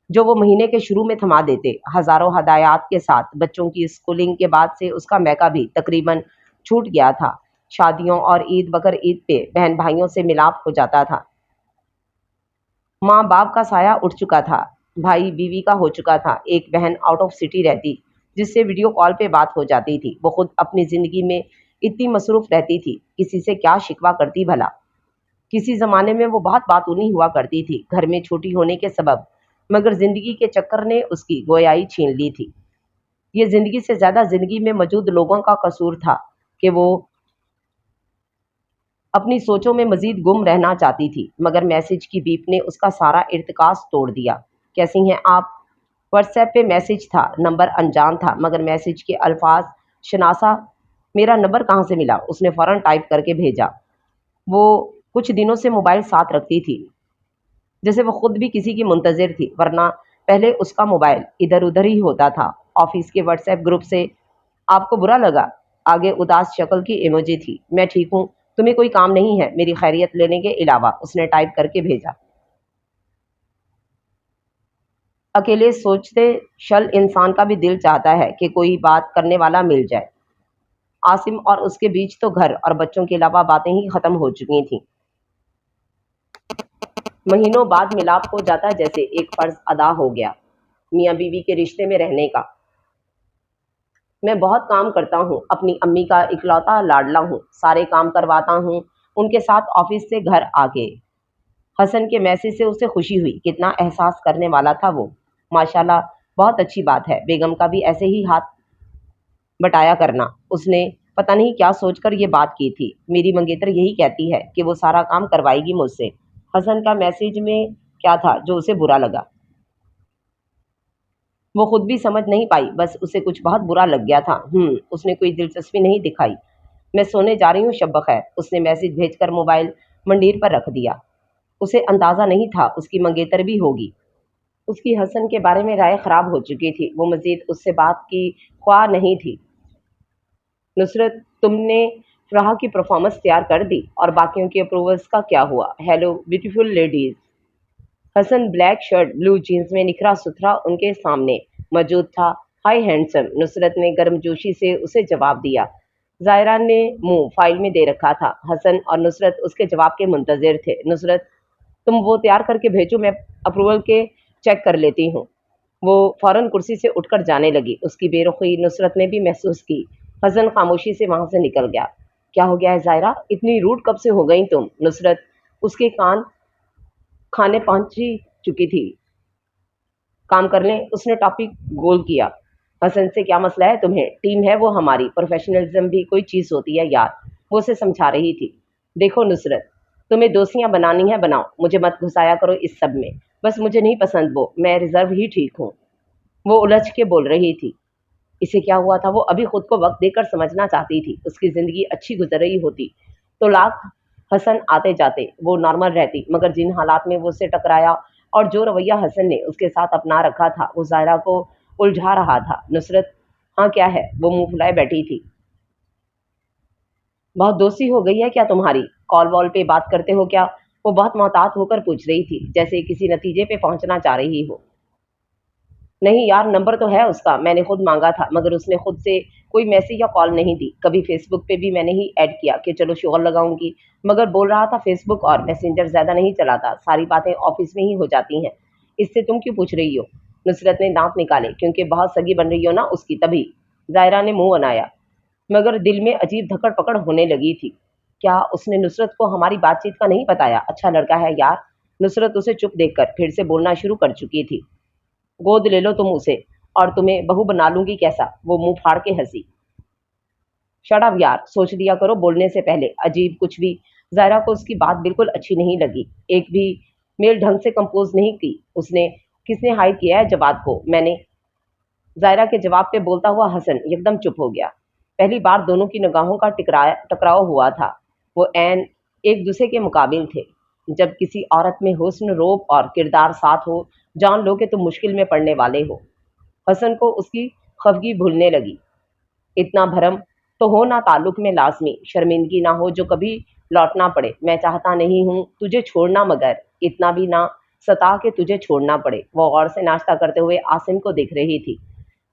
جو وہ مہینے کے شروع میں تھما دیتے۔ ہزاروں ہدایات کے ساتھ بچوں کی اسکولنگ کے بعد سے اس کا میکا بھی تقریباً چھوٹ گیا تھا۔ شادیوں اور عید بقر عید پہ بہن بھائیوں سے ملاپ ہو جاتا تھا۔ ماں باپ کا سایہ اٹھ چکا تھا، بھائی بیوی کا ہو چکا تھا۔ ایک بہن آؤٹ آف سٹی رہتی، جس سے ویڈیو کال پہ بات ہو جاتی تھی۔ وہ خود اپنی زندگی میں اتنی مصروف رہتی تھی، کسی سے کیا شکوہ کرتی بھلا؟ کسی زمانے میں وہ بہت باتونی ہوا کرتی تھی، گھر میں چھوٹی ہونے کے سبب، مگر زندگی کے چکر نے اس کی گویائی چھین لی تھی۔ یہ زندگی سے زیادہ زندگی میں موجود لوگوں کا قصور تھا کہ وہ اپنی سوچوں میں مزید گم رہنا چاہتی تھی۔ مگر میسج کی بیپ نے اس کا سارا ارتکاز توڑ دیا۔ کیسی ہیں آپ؟ واٹس ایپ پہ میسج تھا، نمبر انجان تھا، مگر میسج کے الفاظ شناسا۔ میرا نمبر کہاں سے ملا؟ اس نے فوراً ٹائپ کر کے بھیجا۔ وہ کچھ دنوں سے موبائل ساتھ رکھتی تھی، جیسے وہ خود بھی کسی کی منتظر تھی، ورنہ پہلے اس کا موبائل ادھر ادھر ہی ہوتا تھا۔ آفس کے واٹس ایپ گروپ سے آپ کو برا لگا؟ آگے اداس شکل کی ایموجی تھی۔ میں ٹھیک ہوں، تمہیں کوئی کام نہیں ہے میری خیریت لینے کے علاوہ؟ اس نے ٹائپ کر کے بھیجا۔ اکیلے سوچتے شل انسان کا بھی دل چاہتا ہے کہ کوئی بات کرنے والا مل جائے۔ आसिम और उसके बीच तो घर और बच्चों के अलावा बातें ही खत्म हो चुकी थीं। महीनों बाद मिलाप हो जाता जैसे एक फर्ज अदा हो गया मियाँ बीवी के रिश्ते में रहने का। मैं बहुत काम करता हूँ, अपनी अम्मी का इकलौता लाडला हूँ, सारे काम करवाता हूँ उनके साथ ऑफिस से घर आके। हसन के मैसेज से उसे खुशी हुई, कितना एहसास करने वाला था वो। माशाल्लाह, बहुत अच्छी बात है, बेगम का भी ऐसे ही हाथ बटाया करना। उसने पता नहीं क्या सोचकर ये बात की थी। मेरी मंगेतर यही कहती है कि वो सारा काम करवाएगी मुझसे। हसन का मैसेज में क्या था जो उसे बुरा लगा, वो खुद भी समझ नहीं पाई, बस उसे कुछ बहुत बुरा लग गया था। उसने कोई दिलचस्पी नहीं दिखाई। मैं सोने जा रही हूँ, शब बखैर, उसने मैसेज भेजकर मोबाइल मंडीर पर रख दिया। उसे अंदाजा नहीं था उसकी मंगेतर भी होगी। उसकी हसन के बारे में राय खराब हो चुकी थी, वो मजीद उससे बात की ख्वाह नहीं थी। नुसरत, तुमने फराह की परफॉर्मेंस तैयार कर दी और बाकियों के अप्रूवल्स का क्या हुआ? Hello beautiful ladies. Hassan black shirt blue jeans में निखरा सुथरा उनके सामने मौजूद था। हाय हैंडसम, नुसरत ने गर्मजोशी से उसे जवाब दिया। जायरा ने मुंह फाइल में दे रखा था। हसन और नुसरत उसके जवाब के मुंतजिर थे। नुसरत, तुम वो तैयार करके भेजो, मैं अप्रूवल के चेक कर लेती हूँ। वो फौरन कुर्सी से उठकर जाने लगी। उसकी बेरुखी नुसरत ने भी महसूस की। हसन खामोशी से वहां से निकल गया। क्या हो गया है जायरा, इतनी रूड कब से हो गई तुम? नुसरत उसके कान खाने पहुंच ही चुकी थी। काम कर लें, उसने टॉपिक गोल किया। हसन से, क्या मसला है तुम्हें? टीम है वो हमारी, प्रोफेशनलिज्म भी कोई चीज़ होती है यार, वो उसे समझा रही थी। देखो नुसरत, तुम्हें दोस्तियां बनानी है बनाओ, मुझे मत घुसाया करो इस सब में। बस मुझे नहीं पसंद वो, मैं रिजर्व ही ठीक हूँ। वो उलझ के बोल रही थी। इसे क्या हुआ था? वो अभी खुद को वक्त देकर समझना चाहती थी। उसकी जिंदगी अच्छी गुजर रही होती तो लाख हसन आते जाते वो नॉर्मल रहती, मगर जिन हालात में वो उससे टकराया और जो रवैया हसन ने उसके साथ अपना रखा था, वो जायरा को उलझा रहा था। नुसरत, हाँ क्या है? वो मुंह फुलाए बैठी थी। बहुत दोस्ती हो गई है क्या तुम्हारी? कॉल वॉल पे बात करते हो क्या? वो बहुत मोहतात होकर पूछ रही थी, जैसे किसी नतीजे पे पहुंचना चाह रही हो। नहीं यार, नंबर तो है उसका, मैंने खुद मांगा था, मगर उसने खुद से कोई मैसेज या कॉल नहीं दी। कभी फेसबुक पे भी मैंने ही ऐड किया कि चलो शोर लगाऊंगी, मगर बोल रहा था फेसबुक और मैसेंजर ज्यादा नहीं चलाता, सारी बातें ऑफिस में ही हो जाती हैं। इससे तुम क्यों पूछ रही हो? नुसरत ने दांत निकाले, क्योंकि बहुत सगी बन रही हो ना उसकी, तभी। जायरा ने मुंह बनाया, मगर दिल में अजीब धकड़ पकड़ होने लगी थी। क्या उसने नुसरत को हमारी बातचीत का नहीं बताया? अच्छा लड़का है यार। नुसरत उसे चुप देखकर फिर से बोलना शुरू कर चुकी थी। गोद ले लो तुम उसे, और तुम्हें बहू बना लूंगी कैसा? वो मुंह फाड़ के हंसी। शट अप यार, सोच लिया करो बोलने से पहले। अजीब कुछ भी। जायरा को उसकी बात बिल्कुल अच्छी नहीं लगी। एक भी मेल ढंग से कंपोज नहीं की उसने। किसने हाई किया है जवाब को? मैंने। जायरा के जवाब पे बोलता हुआ हसन एकदम चुप हो गया। पहली बार दोनों की निगाहों का टकराव हुआ था। वो ऐन एक दूसरे के मुकाबिल थे। जब किसी औरत में हुस्न, रूप और किरदार साथ हो, जान लो कि तुम मुश्किल में पड़ने वाले हो। हसन को उसकी खफगी भूलने लगी। इतना भरम तो हो ना ताल्लुक में लाजमी, शर्मिंदगी ना हो जो कभी लौटना पड़े। मैं चाहता नहीं हूँ तुझे छोड़ना, मगर इतना भी ना सता के तुझे छोड़ना पड़े। वो गौर से नाश्ता करते हुए आसिम को देख रही थी।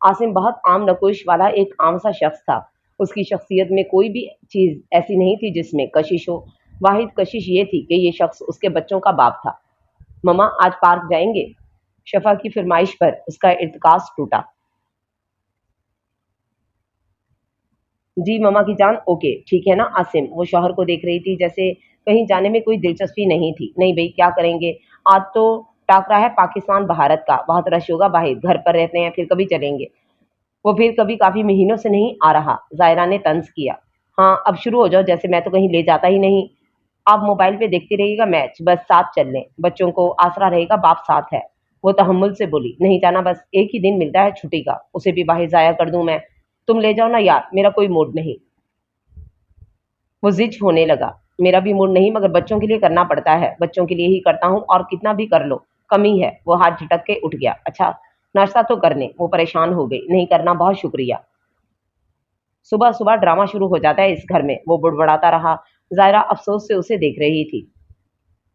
आसिम बहुत आम नकोश वाला एक आम सा शख्स था। उसकी शख्सियत में कोई भी चीज़ ऐसी नहीं थी जिसमें कशिश हो। वाहिद कशिश ये थी कि ये शख्स उसके बच्चों का बाप था। ममा, आज पार्क जाएंगे? शफा की फरमाइश पर उसका इर्तिकाज टूटा। जी ममा की जान, ओके ठीक है ना आसिम? वो शौहर को देख रही थी जैसे कहीं जाने में कोई दिलचस्पी नहीं थी। नहीं भाई, क्या करेंगे? आज तो टाकरा है पाकिस्तान भारत का, बहुत रश होगा बाहर, घर पर रहते हैं, फिर कभी चलेंगे। वो फिर कभी काफी महीनों से नहीं आ रहा, जायरा ने तंज किया। हाँ अब शुरू हो जाओ, जैसे मैं तो कहीं ले जाता ही नहीं। आप मोबाइल पे देखते रहिएगा मैच, बस साथ चल लें, बच्चों को आसरा रहेगा, बाप साथ है। वो तहम्मुल से बोली, नहीं जाना, बस एक ही दिन मिलता है छुट्टी का, उसे भी बाहर जाया कर दूं मैं। तुम ले जाओ ना यार, मेरा कोई मूड नहीं। वो जिद होने लगा। मेरा भी मूड नहीं, मगर बच्चों के लिए करना पड़ता है, बच्चों के लिए ही करता हूँ, और कितना भी कर लो कमी है। वो हाथ झटक के उठ गया। अच्छा नाश्ता तो करने। वो परेशान हो गई। नहीं करना, बहुत शुक्रिया। सुबह सुबह ड्रामा शुरू हो जाता है इस घर में, वो बुड़बड़ाता रहा। जायरा अफसोस से उसे देख रही थी।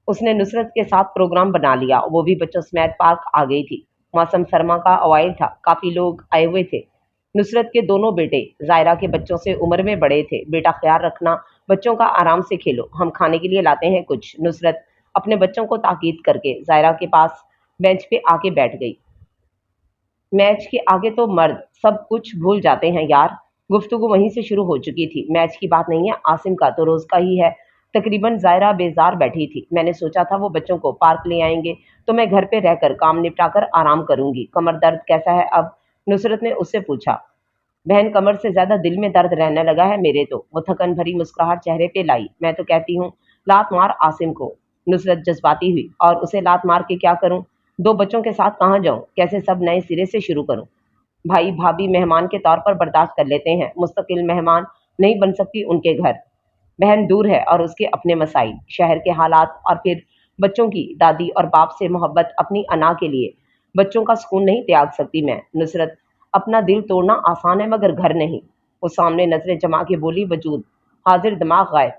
उसने नुसरत के साथ प्रोग्राम बना लिया, वो भी बच्चों समेत पार्क आ गई थी। मौसम सरमा का अवाइल था, काफी लोग आए हुए थे। नुसरत के दोनों बेटे जायरा के बच्चों से उम्र में बड़े थे। बेटा ख्याल रखना, बच्चों का आराम से खेलो, हम खाने के लिए लाते हैं कुछ। नुसरत अपने बच्चों को ताकीद करके जायरा के पास बेंच पे आके बैठ गई। मैच के आगे तो मर्द सब कुछ भूल जाते हैं यार। गुफ्तगू वहीं से शुरू हो चुकी थी। मैच की बात नहीं है, आसिम का तो रोज का ही है। तकरीबन जायरा बेजार बैठी थी। मैंने सोचा था वो बच्चों को पार्क ले आएंगे तो मैं घर पे रहकर काम निपटाकर आराम करूंगी। कमर दर्द कैसा है अब? नुसरत ने उससे पूछा। बहन, कमर से ज्यादा दिल में दर्द रहने लगा है मेरे तो। वो थकन भरी मुस्कुराहट चेहरे पे लाई। मैं तो कहती हूँ लात मार आसिम को। नुसरत जज्बाती हुई। और उसे लात मार के क्या करूं? दो बच्चों के साथ कहाँ जाऊं? कैसे सब नए सिरे से शुरू करूं? भाई भाभी मेहमान के तौर पर बर्दाश्त कर लेते हैं, मुस्तकिल मेहमान नहीं बन सकती उनके घर। बहन दूर है और उसके अपने मसाइल, शहर के हालात, और फिर बच्चों की दादी और बाप से मोहब्बत अपनी अना के लिए। बच्चों का सुकून नहीं त्याग सकती मैं। नुसरत, अपना दिल तोड़ना आसान है मगर घर नहीं। वो सामने नजरें जमा के बोली, वजूद हाजिर दिमाग गायब।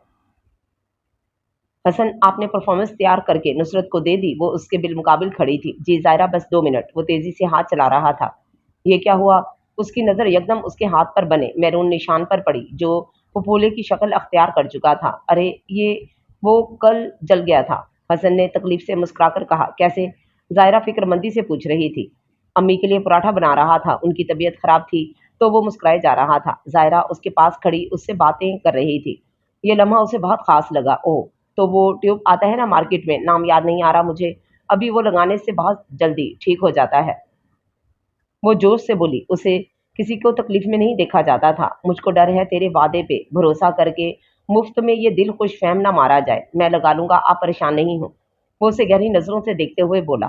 हसन, आपने परफॉर्मेंस तैयार करके नुसरत को दे दी? वो उसके बिलमुकाबिल खड़ी थी। जी जायरा, बस 2 मिनट। वो तेजी से हाथ चला रहा था। ये क्या हुआ? उसकी नजर एकदम उसके हाथ पर बने मैरून निशान पर पड़ी जो फफोले की शक्ल अख्तियार कर चुका था। अरे ये वो कल जल गया था। हसन ने तकलीफ से मुस्कुराकर कहा। कैसे? जायरा फिक्रमंदी से पूछ रही थी। अम्मी के लिए पराठा बना रहा था, उनकी तबीयत खराब थी तो वो मुस्कुराए जा रहा था। जायरा उसके पास खड़ी उससे बातें कर रही थी। ये लम्हा उसे बहुत खास लगा। ओह, तो वो ट्यूब आता है ना मार्केट में, नाम याद नहीं आ रहा मुझे अभी, वो लगाने से बहुत जल्दी ठीक हो जाता है। वो जोश से बोली। उसे किसी को तकलीफ में नहीं देखा जाता था। मुझको डर है तेरे वादे पे भरोसा करके मुफ्त में ये दिल खुश फहम ना मारा जाए। मैं लगा लूंगा, आप परेशान नहीं हो। वो उसे गहरी नजरों से देखते हुए बोला।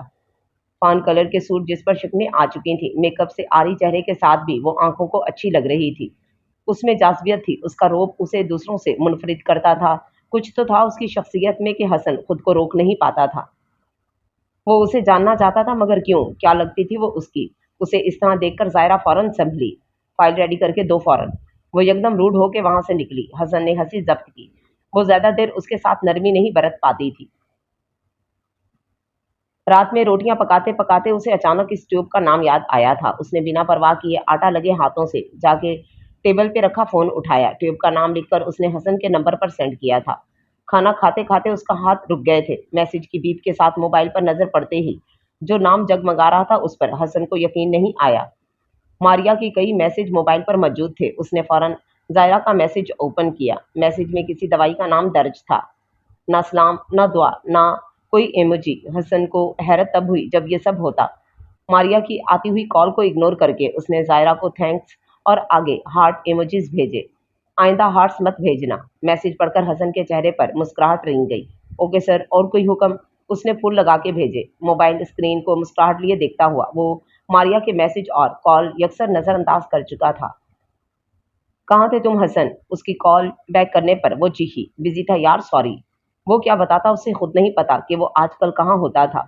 पान कलर के सूट जिस पर शिकने आ चुकी थी, मेकअप से आरी चेहरे के साथ भी वो आंखों को अच्छी लग रही थी। उसमें जाज़बियत थी, उसका रोब उसे दूसरों से मुनफरिद करता था। कुछ तो था उसकी शख्सियत में कि हसन खुद को रोक नहीं पाता था। वो उसे जानना चाहता था मगर क्यों? क्या लगती थी वो उसकी? उसे इस तरह देखकर जायरा फौरन संभली। फाइल रेडी करके दो फौरन। वो एकदम रूड होके वहां से निकली। हसन ने हंसी जब्त की। वो ज्यादा देर उसके साथ नरमी नहीं बरत पाती थी। रात में रोटियां पकाते पकाते उसे अचानक इस ट्यूब का नाम याद आया था। उसने बिना परवाह किए आटा लगे हाथों से जाके टेबल पे रखा फोन उठाया। ट्यूब का नाम लिखकर उसने हसन के नंबर पर सेंड किया था। खाना खाते खाते उसका हाथ रुक गए थे। मैसेज की बीप के साथ मोबाइल पर नजर पड़ते ही जो नाम जगमगा रहा था उस पर हसन को यकीन नहीं आया। मारिया की कई मैसेज मोबाइल पर मौजूद थे। उसने फौरन जायरा का मैसेज ओपन किया। मैसेज में किसी दवाई का नाम दर्ज था। ना सलाम, ना दुआ, ना कोई इमोजी। हसन को हैरत तब हुई जब ये सब होता। मारिया की आती हुई कॉल को इग्नोर करके उसने जायरा को थैंक्स और आगे हार्ट इमोजीज भेजे। आइंदा हार्ट्स मत भेजना। मैसेज पढ़कर हसन के चेहरे पर मुस्कुराहट रिंग गई। ओके सर, और कोई हुक्म? उसने फूल लगा के भेजे। मोबाइल स्क्रीन को मुस्कुराहट लिए देखता हुआ वो मारिया के मैसेज और कॉल यकसर नजरअंदाज कर चुका था। कहाँ थे तुम हसन? उसकी कॉल बैक करने पर वो चीखी। बिजी था यार, सॉरी। वो क्या बताता, उसे खुद नहीं पता कि वो आजकल कहाँ होता था।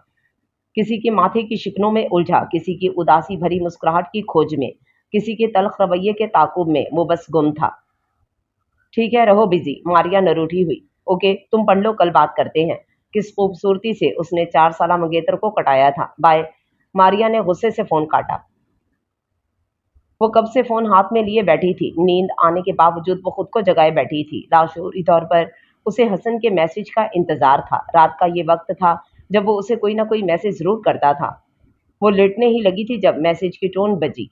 किसी के माथे की शिकनों में उलझा, किसी की उदासी भरी मुस्कुराहट की खोज में, किसी के तल्ख रवैये के ताकुब में वो बस गुम था। ठीक है, रहो बिजी। मारिया न रूठी हुई। ओके, तुम पढ़ लो, कल बात करते हैं। किस खूबसूरती से उसने 4 साला मंगेतर को कटाया था। बाय। मारिया ने गुस्से से फोन काटा। वो कब से फोन हाथ में लिए बैठी थी। नींद आने के बावजूद वो खुद को जगाए बैठी थी। लाशऊरी तौर पर उसे हसन के मैसेज का इंतजार था। रात का ये वक्त था जब वो उसे कोई ना कोई मैसेज जरूर करता था। वो लेटने ही लगी थी जब मैसेज की टोन बजी।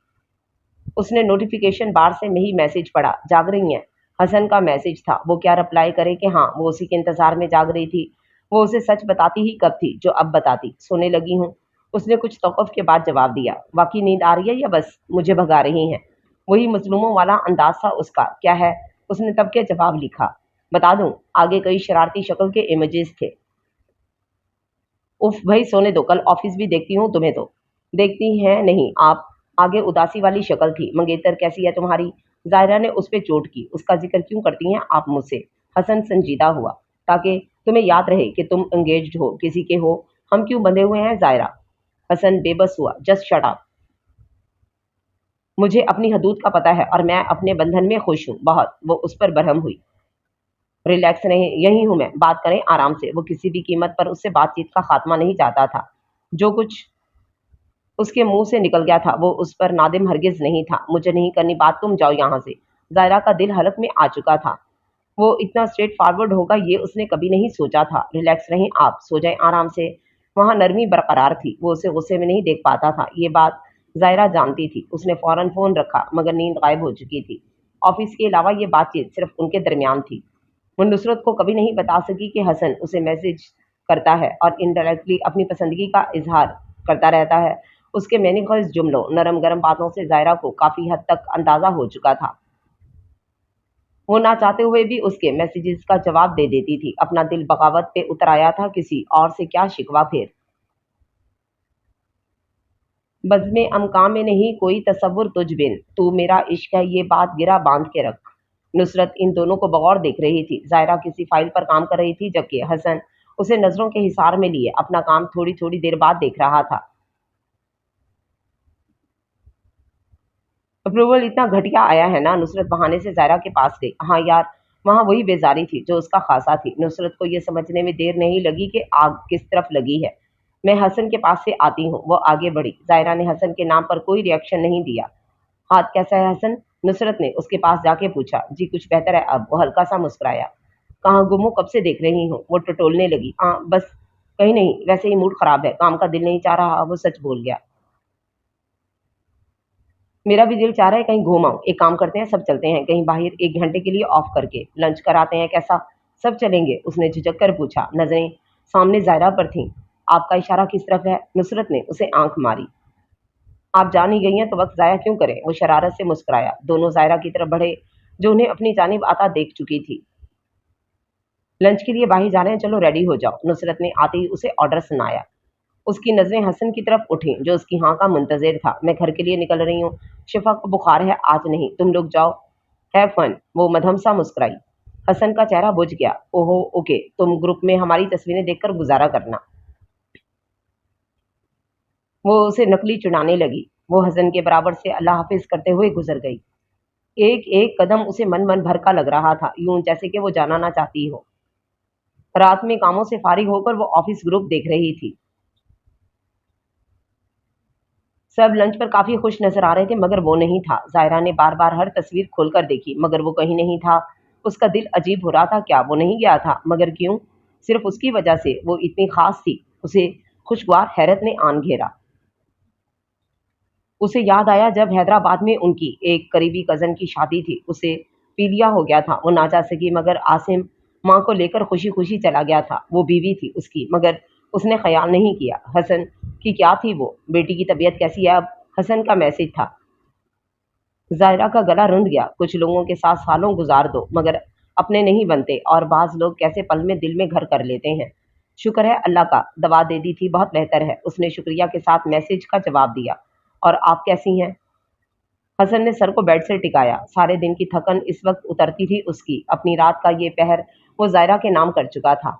उसने नोटिफिकेशन बार से में ही मैसेज पढ़ा। जाग रही हैं? हसन का मैसेज था। वो क्या रिप्लाई करे कि हाँ, वो उसी के इंतजार में जाग रही थी। वो उसे सच बताती ही कब थी जो अब बताती। सोने लगी हूँ, उसने कुछ तौक़ुफ़ के बाद जवाब दिया। वाकई नींद आ रही है या बस मुझे भगा रही हैं? वही मजलूमों वाला अंदाज था उसका। क्या है? उसने तब के जवाब लिखा। बता दूं? आगे कई शरारती शक्ल के इमेजेस थे। उफ भाई, सोने दो, कल ऑफिस भी देखती हूँ तुम्हें तो। देखती हैं नहीं आप। आगे उदासी वाली शक्ल थी। मंगेतर कैसी है तुम्हारी? जायरा ने उस पे चोट की। उसका जिक्र क्यों करती हैं आप मुझसे? हसन संजीदा हुआ। ताकि तुम्हें याद रहे कि तुम एंगेज्ड हो, किसी के हो। हम क्यों बंधे हुए हैं जायरा? हसन बेबस हुआ। Just shut up. मुझे अपनी हदूद का पता है और मैं अपने बंधन में खुश हूँ बहुत। वो उस पर बरहम हुई। रिलैक्स रहे, यही हूं मैं, बात करें आराम से। वो किसी भी कीमत पर उससे बातचीत का खात्मा नहीं चाहता था। जो कुछ اس کے منہ سے نکل گیا تھا۔ وہ اس پر نادم ہرگز نہیں تھا۔ مجھے نہیں کرنی بات، تم جاؤ یہاں سے۔ زائرہ کا دل حلق میں آ چکا تھا۔ وہ اتنا اسٹریٹ فارورڈ ہوگا یہ اس نے کبھی نہیں سوچا تھا۔ ریلیکس رہیں آپ، سو جائیں آرام سے۔ وہاں نرمی برقرار تھی۔ وہ اسے غصے میں نہیں دیکھ پاتا تھا، یہ بات زائرہ جانتی تھی۔ اس نے فوراً فون رکھا مگر نیند غائب ہو چکی تھی۔ آفس کے علاوہ یہ بات چیت صرف ان کے درمیان تھی۔ وہ نصرت کو کبھی نہیں بتا سکی کہ حسن اسے میسج کرتا ہے اور انڈائریکٹلی اپنی پسندگی کا اظہار کرتا رہتا ہے۔ اس کے مینی خواہش جملوں، نرم گرم باتوں سے زائرہ کو کافی حد تک اندازہ ہو چکا تھا۔ وہ نہ چاہتے ہوئے بھی اس کے میسیجز کا جواب دے دیتی تھی۔ اپنا دل بغاوت پہ اتر آیا تھا، کسی اور سے کیا شکوہ پھر۔ بزم امکاں میں نہیں کوئی تصور تجھ بن، تو میرا عشق ہے یہ بات گرا باندھ کے رکھ۔ نصرت ان دونوں کو بغور دیکھ رہی تھی۔ زائرہ کسی فائل پر کام کر رہی تھی جبکہ حسن اسے نظروں کے حصار میں لیے اپنا کام تھوڑی تھوڑی دیر بعد دیکھ رہا تھا۔ اپروول اتنا گھٹیا آیا ہے نا؟ نصرت بہانے سے زائرہ کے پاس گئی۔ ہاں یار، وہاں وہی بیزاری تھی جو اس کا خاصا تھی۔ نصرت کو یہ سمجھنے میں دیر نہیں لگی کہ آگ کس طرف لگی ہے۔ میں حسن کے پاس سے آتی ہوں۔ وہ آگے بڑھی۔ زائرہ نے حسن کے نام پر کوئی ری ایکشن نہیں دیا۔ ہاتھ کیسا ہے حسن؟ نصرت نے اس کے پاس جا کے پوچھا۔ جی کچھ بہتر ہے اب، وہ ہلکا سا مسکرایا۔ کہاں گم ہو؟ کب سے دیکھ رہی ہوں؟ وہ ٹٹولنے لگی۔ بس کہیں نہیں، ویسے ہی موڈ خراب ہے، کام کا دل نہیں چاہ رہا۔ وہ سچ بول گیا۔ میرا بھی دل چاہ رہا ہے کہیں گھوم آؤں۔ ایک کام کرتے ہیں، سب چلتے ہیں کہیں باہر، 1 گھنٹے کے لیے آف کر کے لنچ کراتے ہیں، کیسا؟ سب چلیں گے؟ اس نے جھجک کر پوچھا۔ نظریں سامنے زائرہ پر تھیں۔ آپ کا اشارہ کس طرف ہے؟ نصرت نے اسے آنکھ ماری۔ آپ جان ہی گئی ہیں تو وقت ضائع کیوں کریں؟ وہ شرارت سے مسکرایا۔ دونوں زائرہ کی طرف بڑھے جو انہیں اپنی جانب آتا دیکھ چکی تھی۔ لنچ کے لیے باہر جا رہے ہیں، چلو ریڈی ہو جاؤ۔ نصرت نے آتے ہی اسے آرڈر سنایا۔ اس کی نظریں حسن کی طرف اٹھیں جو اس کی ہاں کا منتظر تھا۔ میں گھر کے لیے نکل رہی ہوں، شفا کو بخار ہے، آج نہیں، تم لوگ جاؤ، ہیو فن۔ وہ مدھم سا مسکرائی۔ حسن کا چہرہ بجھ گیا۔ اوہو اوکے، تم گروپ میں ہماری تصویریں دیکھ کر گزارا کرنا۔ وہ اسے نقلی چڑھانے لگی۔ وہ حسن کے برابر سے اللہ حافظ کرتے ہوئے گزر گئی۔ ایک ایک قدم اسے من من بھر کا لگ رہا تھا، یوں جیسے کہ وہ جانا نہ چاہتی ہو۔ رات میں کاموں سے فارغ ہو کر وہ آفس گروپ دیکھ رہی تھی۔ سب لنچ پر کافی خوش نظر آ رہے تھے مگر وہ نہیں تھا۔ زائرہ نے بار بار ہر تصویر کھول کر دیکھی مگر وہ کہیں نہیں تھا۔ اس کا دل عجیب ہو رہا تھا، کیا وہ نہیں گیا تھا؟ مگر کیوں؟ صرف اس کی وجہ سے وہ اتنی خاص تھی؟ اسے خوشگوار حیرت نے آن گھیرا۔ اسے یاد آیا جب حیدرآباد میں ان کی ایک قریبی کزن کی شادی تھی، اسے پیلیا ہو گیا تھا، وہ نہ جا سکی مگر عاصم ماں کو لے کر خوشی خوشی چلا گیا تھا۔ وہ بیوی تھی اس کی مگر اس نے خیال نہیں کیا۔ حسن کی کیا تھی وہ؟ بیٹی کی طبیعت کیسی ہے اب؟ حسن کا میسج تھا۔ زائرہ کا گلا رند گیا۔ کچھ لوگوں کے ساتھ سالوں گزار دو مگر اپنے نہیں بنتے، اور بعض لوگ کیسے پل میں دل میں گھر کر لیتے ہیں۔ شکر ہے اللہ کا، دوا دے دی تھی، بہت بہتر ہے۔ اس نے شکریہ کے ساتھ میسج کا جواب دیا۔ اور آپ کیسی ہیں؟ حسن نے سر کو بیڈ سے ٹکایا۔ سارے دن کی تھکن اس وقت اترتی تھی اس کی۔ اپنی رات کا یہ پہر وہ زائرہ کے نام کر چکا تھا۔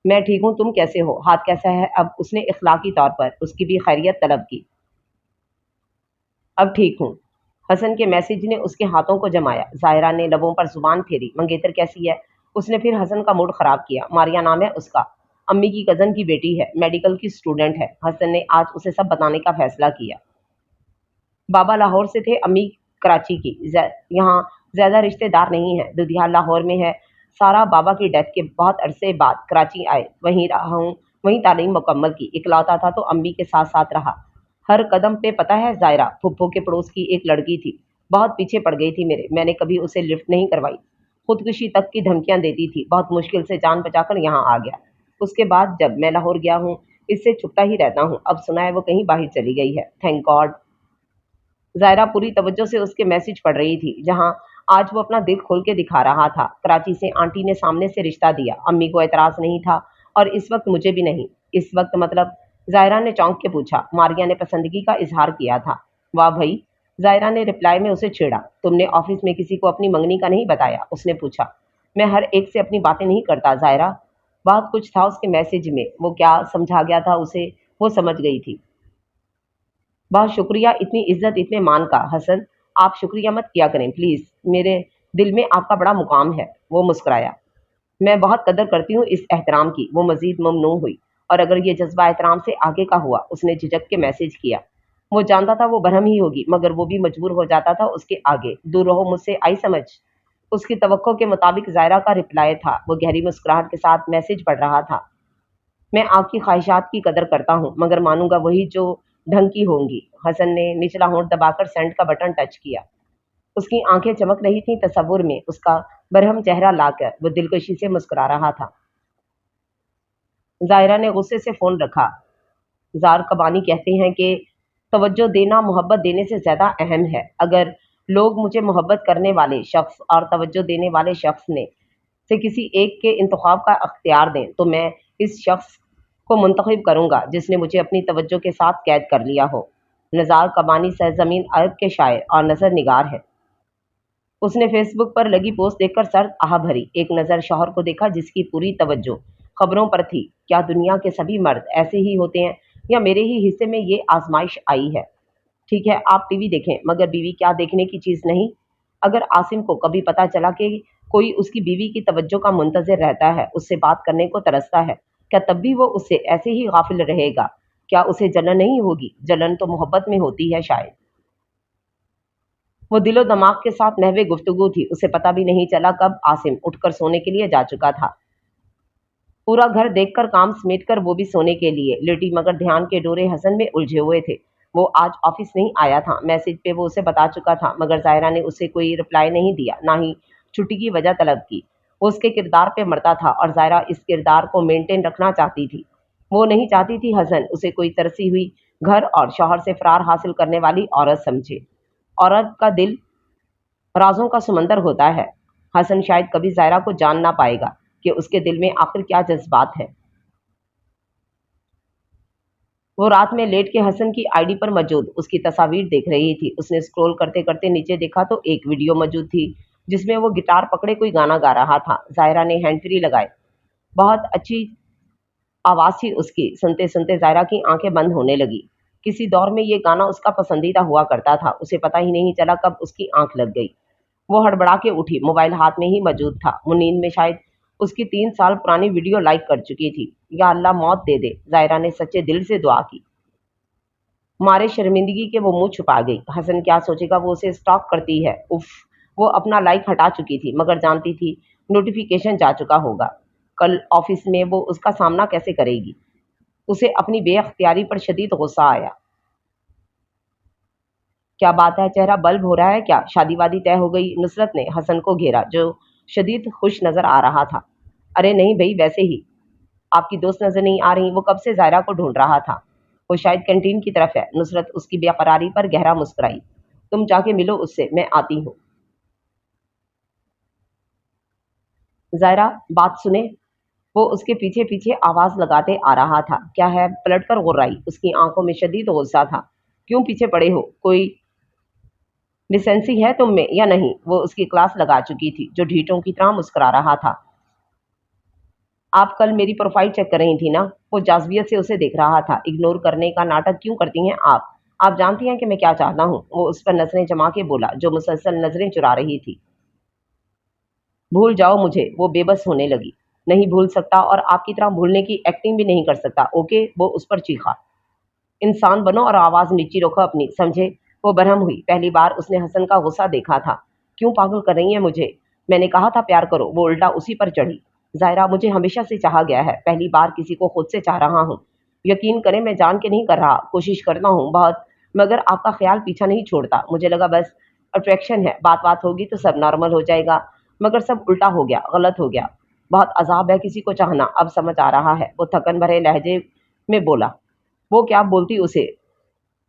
میں ٹھیک ہوں، تم کیسے ہو؟ ہاتھ کیسا ہے اب؟ اس نے اخلاقی طور پر اس کی بھی خیریت طلب کی۔ اب ٹھیک ہوں۔ حسن کے میسج نے اس کے ہاتھوں کو جمایا۔ زائرہ نے لبوں پر زبان پھیری۔ منگیتر کیسی ہے؟ اس نے پھر حسن کا موڈ خراب کیا۔ ماریا نام ہے اس کا، امی کی کزن کی بیٹی ہے، میڈیکل کی اسٹوڈنٹ ہے۔ حسن نے آج اسے سب بتانے کا فیصلہ کیا۔ بابا لاہور سے تھے، امی کراچی کی۔ یہاں زیادہ رشتہ دار نہیں ہیں، دودھیال لاہور میں ہے۔ سارا بابا کی ڈیتھ کے بہت عرصے بعد کراچی آئے، وہیں رہا ہوں، وہیں تعلیم مکمل کی۔ اکلوتا تھا تو امی کے ساتھ ساتھ رہا ہر قدم پہ۔ پتہ ہے زائرہ، پھپھو کے پڑوس کی ایک لڑکی تھی، بہت پیچھے پڑ گئی تھی میرے، میں نے کبھی اسے لفٹ نہیں کروائی، خودکشی تک کی دھمکیاں دیتی تھی، بہت مشکل سے جان بچا کر یہاں آ گیا۔ اس کے بعد جب میں لاہور گیا ہوں اس سے چھپتا ہی رہتا ہوں، اب سنا ہے وہ کہیں باہر چلی گئی ہے، تھینک گاڈ۔ زائرہ پوری توجہ سے اس کے میسج پڑھ رہی تھی جہاں آج وہ اپنا دل کھول کے دکھا رہا تھا۔ کراچی سے آنٹی نے سامنے سے رشتہ دیا، امی کو اعتراض نہیں تھا اور اس وقت مجھے بھی نہیں۔ اس وقت مطلب؟ زائرہ نے چونک کے پوچھا۔ ماریا نے پسندگی کا اظہار کیا تھا۔ واہ بھائی، زائرہ نے رپلائی میں اسے چھیڑا۔ تم نے آفس میں کسی کو اپنی منگنی کا نہیں بتایا؟ اس نے پوچھا۔ میں ہر ایک سے اپنی باتیں نہیں کرتا زائرہ۔ بات کچھ تھا اس کے میسج میں، وہ کیا سمجھا گیا تھا اسے وہ سمجھ گئی تھی۔ بہت شکریہ، اتنی عزت اتنے مان کا۔ حسن آپ شکریہ مت کیا کریں پلیز، میرے دل میں آپ کا بڑا مقام ہے۔ وہ مسکرایا۔ میں بہت قدر کرتی ہوں اس احترام کی۔ وہ مزید ممنون ہوئی۔ اور اگر یہ جذبہ احترام سے آگے کا ہوا؟ اس نے جھجک کے میسج کیا۔ وہ جانتا تھا وہ برہم ہی ہوگی، مگر وہ بھی مجبور ہو جاتا تھا اس کے آگے۔ دور رہو مجھ سے، آئی سمجھ؟ اس کی توقع کے مطابق زائرہ کا رپلائی تھا۔ وہ گہری مسکراہٹ کے ساتھ میسج پڑھ رہا تھا۔ میں آپ کی خواہشات کی قدر کرتا ہوں، مگر مانوں گا وہی جو ڈھنگ کی ہوں گی۔ حسن نے نچلا ہونٹ دبا کر سینڈ کا بٹن ٹچ کیا۔ اس کی آنکھیں چمک رہی تھیں، تصور میں اس کا برہم چہرہ لا کر وہ دلکشی سے مسکرا رہا تھا۔ زائرہ نے غصے سے فون رکھا۔ زار کبانی کہتے ہیں کہ توجہ دینا محبت دینے سے زیادہ اہم ہے۔ اگر لوگ مجھے محبت کرنے والے شخص اور توجہ دینے والے شخص نے سے کسی ایک کے انتخاب کا اختیار دیں تو میں اس شخص کو منتخب کروں گا جس نے مجھے اپنی توجہ کے ساتھ قید کر لیا ہو۔ نزار کبانی سرزمین عرب کے شاعر اور نثر نگار ہے۔ اس نے فیس بک پر لگی پوسٹ دیکھ کر سرد آہ بھری۔ ایک نظر شوہر کو دیکھا جس کی پوری توجہ خبروں پر تھی۔ کیا دنیا کے سبھی مرد ایسے ہی ہوتے ہیں یا میرے ہی حصے میں یہ آزمائش آئی ہے؟ ٹھیک ہے آپ ٹی وی دیکھیں، مگر بیوی کیا دیکھنے کی چیز نہیں؟ اگر عاصم کو کبھی پتہ چلا کہ کوئی اس کی بیوی کی توجہ کا منتظر رہتا ہے، اس سے بات کرنے کو ترستا ہے، کیا تب بھی وہ اس سے ایسے ہی غافل رہے گا؟ کیا اسے جلن نہیں ہوگی؟ جلن تو محبت میں ہوتی ہے شاید۔ وہ دل و دماغ کے ساتھ محو گفتگو تھی۔ اسے پتہ بھی نہیں چلا کب عاصم اٹھ کر سونے کے لیے جا چکا تھا۔ پورا گھر دیکھ کر کام سمیٹ کر وہ بھی سونے کے لیے لیٹی، مگر دھیان کے ڈورے حسن میں الجھے ہوئے تھے۔ وہ آج آفس نہیں آیا تھا۔ میسج پہ وہ اسے بتا چکا تھا، مگر زائرہ نے اسے کوئی رپلائی نہیں دیا، نہ ہی چھٹی کی وجہ طلب کی۔ وہ اس کے کردار پہ مرتا تھا اور زائرہ اس کردار کو مینٹین رکھنا چاہتی تھی۔ وہ نہیں چاہتی تھی حسن اسے کوئی ترسی ہوئی گھر اور شوہر سے فرار حاصل کرنے والی عورت سمجھے۔ عورت کا دل رازوں کا سمندر ہوتا ہے۔ حسن شاید کبھی زائرہ کو جان نہ پائے گا کہ اس کے دل میں آخر کیا جذبات ہیں۔ وہ رات میں لیٹ کے حسن کی آئی ڈی پر موجود اس کی تصاویر دیکھ رہی تھی۔ اس نے اسکرول کرتے کرتے نیچے دیکھا تو ایک ویڈیو موجود تھی جس میں وہ گٹار پکڑے کوئی گانا گا رہا تھا۔ زائرہ نے ہینڈ فری لگائے۔ بہت اچھی آواز تھی اس کی۔ سنتے سنتے زائرہ کی آنکھیں بند ہونے لگی۔ کسی دور میں یہ گانا اس کا پسندیدہ ہوا کرتا تھا۔ اسے پتہ ہی نہیں چلا کب اس کی آنکھ لگ گئی۔ وہ ہڑبڑا کے اٹھی، موبائل ہاتھ میں ہی موجود تھا۔ وہ نیند میں شاید اس کی 3 سال پرانی ویڈیو لائک کر چکی تھی۔ یا اللہ موت دے دے، زائرہ نے سچے دل سے دعا کی۔ مارے شرمندگی کے وہ منہ چھپا گئی۔ حسن کیا سوچے گا، وہ اسے اسٹاک کرتی ہے۔ اف، وہ اپنا لائک ہٹا چکی تھی، مگر جانتی تھی نوٹیفیکیشن جا چکا ہوگا۔ کل آفس میں وہ اس کا سامنا کیسے کرے گی؟ اسے اپنی بے اختیاری پر شدید غصہ آیا۔ کیا بات ہے، چہرہ بلب ہو رہا ہے کیا؟ شادی وادی طے ہو گئی؟ نصرت نے حسن کو گھیرا جو شدید خوش نظر آ رہا تھا۔ ارے نہیں بھئی، ویسے ہی۔ آپ کی دوست نظر نہیں آ رہی؟ وہ کب سے زائرہ کو ڈھونڈ رہا تھا۔ وہ شاید کینٹین کی طرف ہے۔ نصرت اس کی بے قراری پر گہرا مسکرائی۔ تم جا کے ملو اس سے، میں آتی ہوں۔ زائرہ بات سنیں۔ وہ اس کے پیچھے پیچھے آواز لگاتے آ رہا تھا۔ کیا ہے؟ پلٹ کر غرائی۔ اس کی آنکھوں میں شدید غصہ تھا۔ کیوں پیچھے پڑے ہو؟ کوئی ڈیسنسی ہے تم میں یا نہیں؟ وہ اس کی کلاس لگا چکی تھی جو ڈھیٹوں کی طرح مسکرا رہا تھا۔ آپ کل میری پروفائل چیک کر رہی تھی نا؟ وہ جاذبیت سے اسے دیکھ رہا تھا۔ اگنور کرنے کا ناٹک کیوں کرتی ہیں آپ؟ آپ جانتی ہیں کہ میں کیا چاہتا ہوں؟ وہ اس پر نظریں جما کے بولا جو مسلسل نظریں چرا رہی تھی۔ بھول جاؤ مجھے۔ وہ بے بس ہونے لگی۔ نہیں بھول سکتا، اور آپ کی طرح بھولنے کی ایکٹنگ بھی نہیں کر سکتا، اوکے؟ وہ اس پر چیخا۔ انسان بنو اور آواز نیچی رکھو اپنی، سمجھے؟ وہ برہم ہوئی۔ پہلی بار اس نے حسن کا غصہ دیکھا تھا۔ کیوں پاگل کر رہی ہیں مجھے؟ میں نے کہا تھا پیار کرو، وہ الٹا اسی پر چڑھی۔ زائرہ مجھے ہمیشہ سے چاہا گیا ہے، پہلی بار کسی کو خود سے چاہ رہا ہوں۔ یقین کریں میں جان کے نہیں کر رہا، کوشش کرتا ہوں بہت، مگر آپ کا خیال پیچھا نہیں چھوڑتا۔ مجھے لگا بس اٹریکشن ہے، بات ہوگی تو سب نارمل ہو جائے گا، مگر سب الٹا ہو گیا، غلط ہو گیا۔ بہت عذاب ہے کسی کو چاہنا، اب سمجھ آ رہا ہے۔ وہ تھکن بھرے لہجے میں بولا۔ وہ کیا بولتی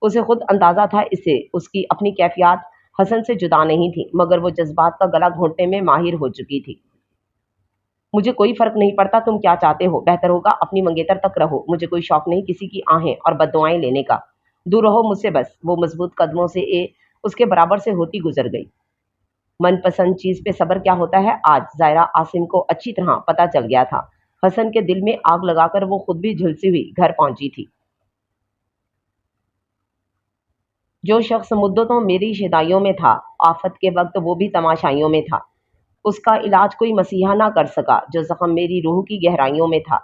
اسے خود اندازہ تھا اس سے اس کی اپنی کیفیات حسن سے جدا نہیں تھی، مگر وہ جذبات کا گلا گھونٹنے میں ماہر ہو چکی تھی۔ مجھے کوئی فرق نہیں پڑتا تم کیا چاہتے ہو، بہتر ہوگا اپنی منگیتر تک رہو۔ مجھے کوئی شوق نہیں کسی کی آہیں اور بددعائیں لینے کا، دور رہو مجھ سے بس۔ وہ مضبوط قدموں سے اس کے برابر سے ہوتی گزر گئی۔ من پسند چیز پہ صبر کیا ہوتا ہے؟ آج زائرہ عاصم کو اچھی طرح پتہ چل گیا تھا۔ حسن کے دل میں آگ لگا کر وہ خود بھی جھلسی ہوئی گھر پہنچی تھی۔ جو شخص مدتوں میری شدائیوں میں تھا، آفت کے وقت وہ بھی تماشائیوں میں تھا۔ اس کا علاج کوئی مسیحا نہ کر سکا، جو زخم میری روح کی گہرائیوں میں تھا۔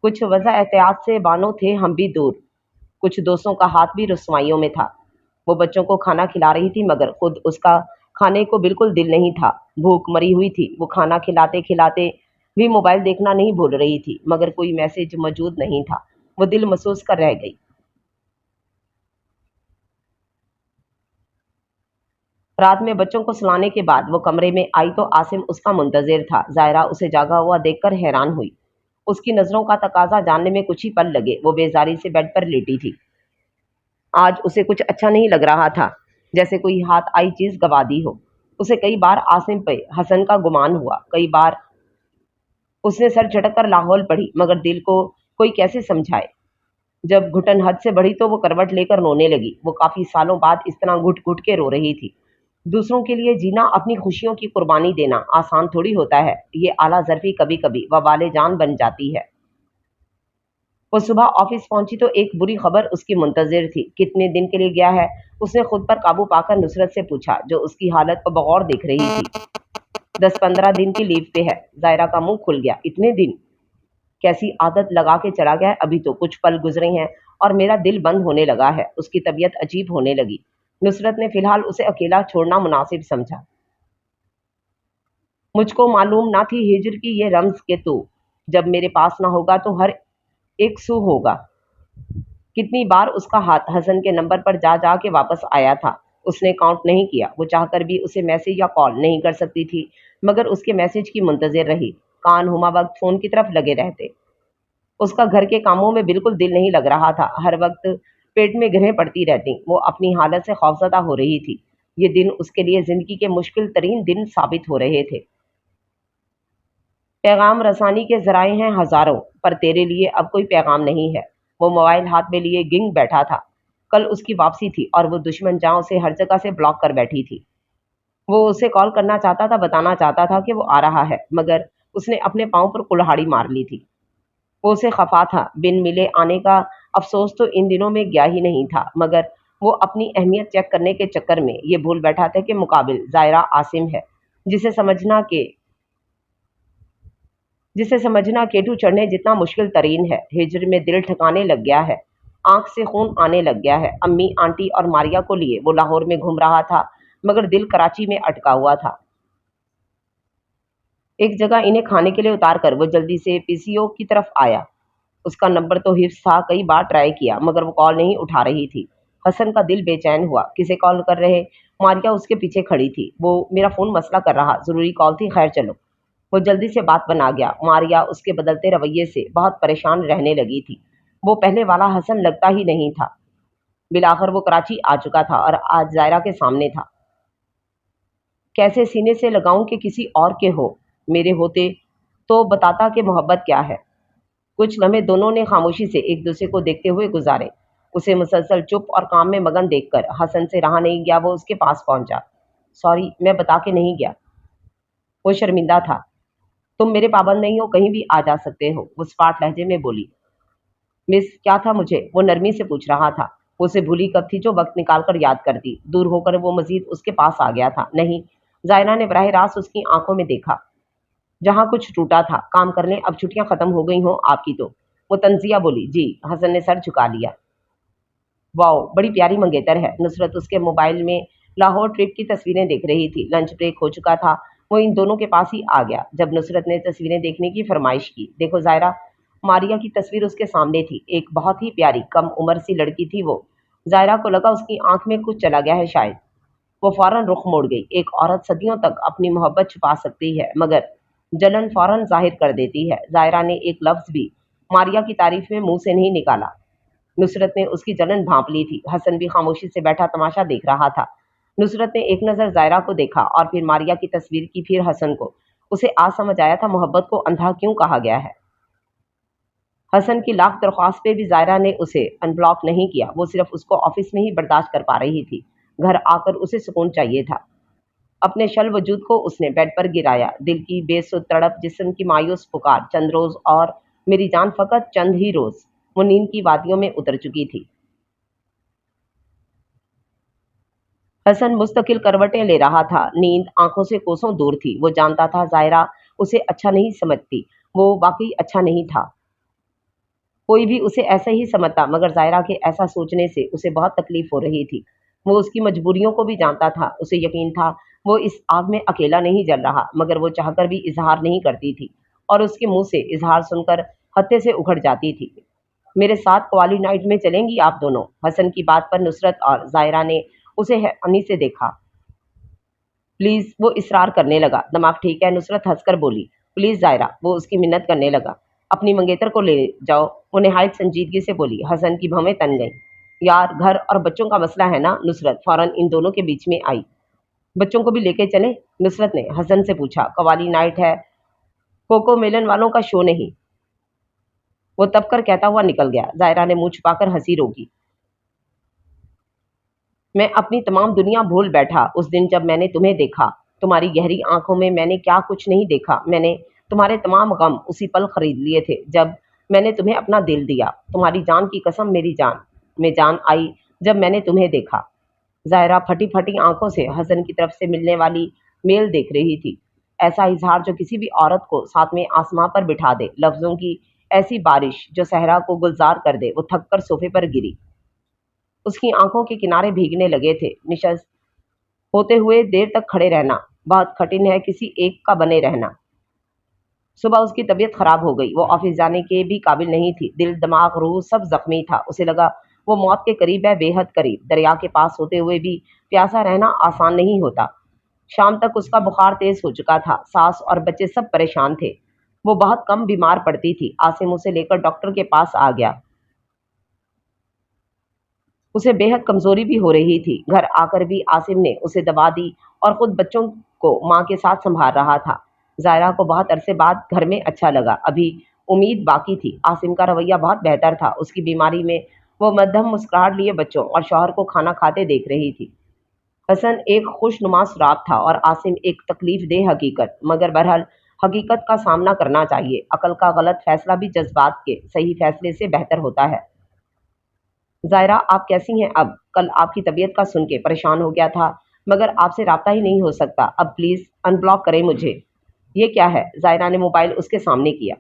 کچھ وضع احتیاط سے بانو تھے ہم بھی دور، कुछ दोस्तों का हाथ भी रुस्वाइयों में था। वो बच्चों को खाना खिला रही थी मगर खुद उसका खाने को बिल्कुल दिल नहीं था। भूख मरी हुई थी। वो खाना खिलाते खिलाते भी मोबाइल देखना नहीं भूल रही थी मगर कोई मैसेज मौजूद नहीं था। वो दिल महसूस कर रह गई। रात में बच्चों को सुलाने के बाद वो कमरे में आई तो आसिम उसका मुंतजिर था। जायरा उसे जागा हुआ देखकर हैरान हुई। उसकी नजरों का तकाजा जानने में कुछ ही पल लगे। वो बेजारी से बेड पर लेटी थी। आज उसे कुछ अच्छा नहीं लग रहा था, जैसे कोई हाथ आई चीज गवा दी हो। उसे कई बार आसिम पे हसन का गुमान हुआ। कई बार उसने सर झटक कर लाहौल पढ़ी मगर दिल को कोई कैसे समझाए। जब घुटन हद से बढ़ी तो वो करवट लेकर रोने लगी। वो काफी सालों बाद इस तरह घुट घुट के रो रही थी। दूसरों के लिए जीना, अपनी खुशियों की कुर्बानी देना आसान थोड़ी होता है। ये आला ज़र्फ़ी कभी कभी वबाले जान बन जाती है। वो सुबह ऑफिस पहुंची तो एक बुरी खबर उसकी मुंतजिर थी। कितने दिन के लिए गया है? उसने खुद पर काबू पाकर नुसरत से पूछा, जो उसकी हालत को बगौर देख रही थी। 10-15 दिन की लीव पे है। जायरा का मुंह खुल गया। इतने दिन? कैसी आदत लगा के चला गया है। अभी तो कुछ पल गुजरे हैं और मेरा दिल बंद होने लगा है। उसकी तबीयत अजीब होने लगी। नुसरत ने फिलहाल उसे अकेला छोड़ना मुनासिब समझा। मुझको मालूम ना थी हिजर की ये रम्ज के तू जब मेरे पास ना होगा तो हर एक सू होगा। कितनी बार उसका हाथ हसन के नंबर पर जा जा के वापस आया था। उसने काउंट नहीं किया। वो चाहकर भी उसे मैसेज या कॉल नहीं कर सकती थी मगर उसके मैसेज की मुंतजिर रही। कान हुमा वक्त फोन की तरफ लगे रहते। उसका घर के कामों में बिल्कुल दिल नहीं लग रहा था। हर वक्त पेट में ग्रहें पड़ती रहती। वो अपनी हालत से खौफजदा हो रही थी। ये दिन उसके लिए जिंदगी के मुश्किल तरीन दिन साबित हो रहे थे। पैगाम रसानी के जराए हैं हजारों, पर तेरे लिए अब कोई पैगाम नहीं है। वो मोबाइल हाथ में लिए गिंग बैठा था। कल उसकी वापसी थी और वो दुश्मन जहां उसे हर जगह से ब्लॉक कर बैठी थी। वो उसे कॉल करना चाहता था, बताना चाहता था कि वो आ रहा है, मगर उसने अपने पाँव पर कुल्हाड़ी मार ली थी। वो उसे खफा था। बिन मिले आने का अफसोस तो इन दिनों में गया ही नहीं था, मगर वो अपनी अहमियत चेक करने के चक्कर में ये भूल बैठा था कि मुकाबिल जायरा आसिम है, जिसे समझना के जिसे समझना केटू चढ़ने जितना मुश्किल तरीन है। हिजर में दिल ठिकाने लग गया है। आंख से खून आने लग गया है। अम्मी, आंटी और मारिया को लिए वो लाहौर में घूम रहा था मगर दिल कराची में अटका हुआ था। एक जगह इन्हें खाने के लिए उतार कर वो जल्दी से पीसीओ की तरफ आया। उसका नंबर तो हिफ्स था। कई बार ट्राई किया मगर वो कॉल नहीं उठा रही थी। हसन का दिल बेचैन हुआ। किसे कॉल कर रहे? मारिया उसके पीछे खड़ी थी। वो मेरा फोन मसला कर रहा, जरूरी कॉल थी, खैर चलो। वो जल्दी से बात बना गया। मारिया उसके बदलते रवैये से बहुत परेशान रहने लगी थी। वो पहले वाला हसन लगता ही नहीं था। बिलाखिर वो कराची आ चुका था और आज जायरा के सामने था। कैसे सीने से लगाऊं कि किसी और के हो? मेरे होते तो बताता कि मोहब्बत क्या है। कुछ लम्हे दोनों ने खामोशी से एक दूसरे को देखते हुए गुजारे। उसे मुसलसल चुप और काम में मगन देखकर हसन से रहा नहीं गया। वो उसके पास पहुंचा। सॉरी, मैं बता के नहीं गया। वो शर्मिंदा था। तुम मेरे पाबंद नहीं हो, कहीं भी आ जा सकते हो, वो स्पाट लहजे में बोली। मिस क्या था मुझे? वो नरमी से पूछ रहा था। वो उसे भूली कब थी जो वक्त निकाल कर याद करती। दूर होकर वो मजीद उसके पास आ गया था। नहीं, जायरा ने बराह रास्त उसकी आंखों में देखा जहां कुछ टूटा था। काम कर लें, अब छुट्टियां खत्म हो गई हों आपकी तो। वो तंजिया बोली। जी। हसन ने सर झुका लिया। वाओ, बड़ी प्यारी मंगेतर है। नुसरत उसके मोबाइल में लाहौर ट्रिप की तस्वीरें देख रही थी। लंच ब्रेक हो चुका था। वो इन दोनों के पास ही आ गया जब नुसरत ने तस्वीरें देखने की फरमाइश की। देखो जायरा। मारिया की तस्वीर उसके सामने थी। एक बहुत ही प्यारी कम उम्र सी लड़की थी वो। जायरा को लगा उसकी आंख में कुछ चला गया है शायद। वो फौरन रुख मोड़ गई। एक औरत सदियों तक अपनी मोहब्बत छुपा सकती है मगर जलन फौरन जाहिर कर देती है। जायरा ने एक लफ्ज भी मारिया की तारीफ में मुंह से नहीं निकाला। नुसरत ने उसकी जलन भांप ली थी। हसन भी खामोशी से बैठा तमाशा देख रहा था। नुसरत ने एक नज़र जायरा को देखा और फिर मारिया की तस्वीर की, फिर हसन को। उसे आज समझ आया था मोहब्बत को अंधा क्यों कहा गया है। हसन की लाख दरख्वास्त पे भी जायरा ने उसे अनब्लॉक नहीं किया। वो सिर्फ उसको ऑफिस में ही बर्दाश्त कर पा रही थी। घर आकर उसे सुकून चाहिए था। अपने शल वजूद को उसने बेड पर गिराया। दिल की बेसुध तड़प, जिस्म की मायूस पुकार, चंद रोज और मेरी जान फकत चंद ही रोज। वो नींद की वादियों में उतर चुकी थी। हसन मुस्तकिल करवटें ले रहा था। नींद आंखों से कोसों दूर थी। वो जानता था जायरा उसे अच्छा नहीं समझती। वो वाकई अच्छा नहीं था। कोई भी उसे ऐसा ही समझता, मगर ज़ाहिरा के ऐसा सोचने से उसे बहुत तकलीफ हो रही थी। वो उसकी मजबूरियों को भी जानता था। उसे यकीन था वो इस आग में अकेला नहीं जल रहा, मगर वो चाहकर भी इजहार नहीं करती थी और उसके मुंह से इजहार सुनकर हत्ते से उखड़ जाती थी। मेरे साथ कवाली नाइट में चलेंगी आप दोनों? हसन की बात पर नुसरत और ज़ाहिरा ने उसे हैरानी से देखा। प्लीज, वो इसरार करने लगा। दिमाग ठीक है? नुसरत हंसकर बोली। प्लीज ज़ाहिरा, वो उसकी मिन्नत करने लगा। अपनी मंगेतर को ले जाओ, वो निहायत संजीदगी से बोली। हसन की भवें तन गईं। यार, घर और बच्चों का मसला है ना? नुसरत फौरन इन दोनों के बीच में आई। बच्चों को भी लेके चले? नुसरत ने हसन से पूछा। कवाली नाइट है, कोको मेलन वालों का शो नहीं, वो तब कर कहता हुआ निकल गया। ज़ाहिरा ने मुंह छुपाकर हंसी रोकी। मैं अपनी तमाम दुनिया भूल बैठा उस दिन जब मैंने तुम्हें देखा। तुम्हारी गहरी आंखों में मैंने क्या कुछ नहीं देखा। मैंने तुम्हारे तमाम गम उसी पल खरीद लिए थे जब मैंने तुम्हें अपना दिल दिया। तुम्हारी जान की कसम, मेरी जान में जान आई जब मैंने तुम्हें देखा। ज़ाहिरा फटी फटी आंखों से हसन की तरफ से मिलने वाली मेल देख रही थी। ऐसा इजहार जो किसी भी औरत को साथ में आसमां पर बिठा दे, लफ्जों की ऐसी बारिश जो सहरा को गुलजार कर दे। वो थक कर सोफे पर गिरी। उसकी आंखों के किनारे भीगने लगे थे। निशस्त होते हुए देर तक खड़े रहना बहुत कठिन है किसी एक का बने रहना। सुबह उसकी तबीयत खराब हो गई। वो ऑफिस जाने के भी काबिल नहीं थी। दिल, दिमाग, रूह सब जख्मी था। उसे लगा वो मौत के करीब है, बेहद करीब। दरिया के पास होते हुए भी प्यासा रहना आसान नहीं होता। शाम तक उसका बुखार तेज हो चुका था। सास और बच्चे सब परेशान थे। वो बहुत कम बीमार पड़ती थी। आसिम उसे लेकर डॉक्टर के पास आ गया। उसे बेहद कमजोरी भी हो रही थी। घर आकर भी आसिम ने उसे दवा दी और खुद बच्चों को माँ के साथ संभाल रहा था। ज़ाहिरा को बहुत अरसे बाद घर में अच्छा लगा। अभी उम्मीद बाकी थी। आसिम का रवैया बहुत बेहतर था। उसकी बीमारी में वो मध्यम मुस्कुराहट लिए बच्चों और शौहर को खाना खाते देख रही थी। हसन एक खुशनुमा सुराग था और आसिम एक तकलीफ दे हकीकत। मगर बहरहाल हकीकत का सामना करना चाहिए। अकल का गलत फैसला भी जज्बात के सही फैसले से बेहतर होता है। ज़ाहिरा, आप कैसी हैं अब? कल आपकी तबीयत का सुन के परेशान हो गया था, मगर आपसे राब्ता ही नहीं हो सकता। अब प्लीज़ अनब्लॉक करें मुझे। ये क्या है? ज़ाहिरा ने मोबाइल उसके सामने किया।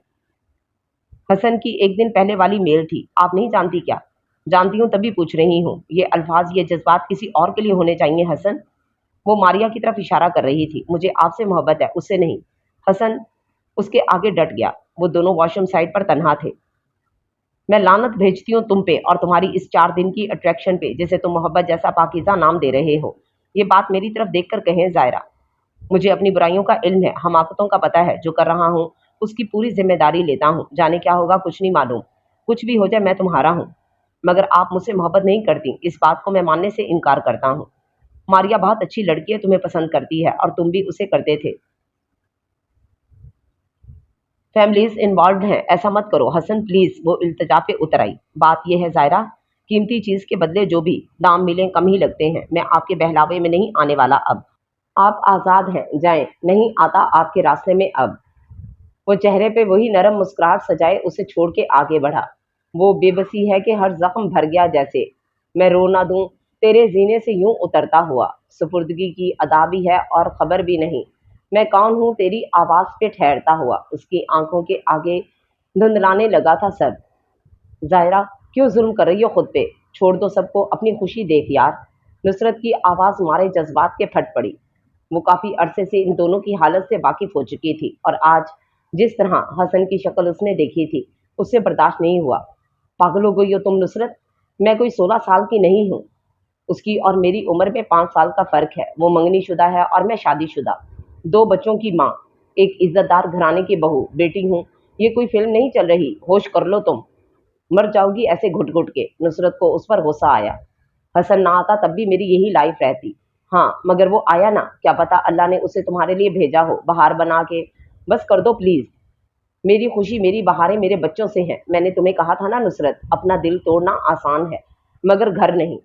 हसन की एक दिन पहले वाली मेल थी। आप नहीं जानती क्या? जानती हूँ तभी पूछ रही हूँ। ये अल्फाज, ये जज्बात किसी और के लिए होने चाहिए हसन। वो मारिया की तरफ इशारा कर रही थी। मुझे आपसे मोहब्बत है, उससे नहीं। हसन उसके आगे डट गया। वो दोनों वॉशरूम साइड पर तन्हा थे। मैं लानत भेजती हूँ तुम पे और तुम्हारी इस 4 दिन की अट्रैक्शन पे, जिसे तुम मोहब्बत जैसा पाकीज़ा नाम दे रहे हो। ये बात मेरी तरफ देखकर कहें ज़ाहिरा। मुझे अपनी बुराइयों का इल्म है, हमाकतों का पता है। जो कर रहा हूँ उसकी पूरी जिम्मेदारी लेता हूँ। जाने क्या होगा कुछ नहीं मालूम। कुछ भी हो जाए मैं तुम्हारा हूँ। मगर आप मुझसे मोहब्बत नहीं करती, इस बात को मैं मानने से इनकार करता हूँ। मारिया बहुत अच्छी लड़की है, तुम्हें पसंद करती है और तुम भी उसे करते थे। फैमिलीज इन्वॉल्व हैं, ऐसा मत करो हसन प्लीज। वो इल्तिजा पे उतर आई। बात यह है ज़ाहिरा, कीमती चीज के बदले जो भी दाम मिले कम ही लगते हैं। मैं आपके बहलावे में नहीं आने वाला अब। आप आज़ाद हैं, जाएं। नहीं आता आपके रास्ते में अब। वो चेहरे पे वही नरम मुस्कुराहट सजाए उसे छोड़ के आगे बढ़ा। वो बेबसी है कि हर जख्म भर गया जैसे। मैं रो ना दूं तेरे जीने से यूं उतरता हुआ। सुपुर्दगी की अदा भी है और खबर भी नहीं। मैं कौन हूं तेरी आवाज पे ठहरता हुआ। उसकी आंखों के आगे धुंधलाने लगा था सब। ज़ाहिरा, क्यों जुल्म कर रही हो खुद पे? छोड़ दो सबको, अपनी खुशी देख यार। नुसरत की आवाज़ मारे जज्बात के फट पड़ी। वो काफ़ी अरसे से इन दोनों की हालत से वाकिफ हो चुकी थी और आज जिस तरह हसन की शक्ल उसने देखी थी उससे बर्दाश्त नहीं हुआ। पागल हो गई हो तुम नुसरत? मैं कोई 16 साल की नहीं हूँ। उसकी और मेरी उम्र में 5 साल का फ़र्क है। वो मंगनी शुदा है और मैं शादीशुदा, 2 बच्चों की माँ, एक इज्जतदार घराने की बहू बेटी हूँ। ये कोई फिल्म नहीं चल रही। होश कर लो तुम, मर जाओगी ऐसे घुट घुट के। नुसरत को उस पर गुस्सा आया। हसन ना आता तब भी मेरी यही लाइफ रहती। हाँ, मगर वो आया ना, क्या पता अल्लाह ने उसे तुम्हारे लिए भेजा हो बहार बना के। बस कर दो प्लीज। मेरी खुशी, मेरी बहारें मेरे बच्चों से हैं। मैंने तुम्हें कहा था ना नुसरत, अपना दिल तोड़ना आसान है मगर घर नहीं।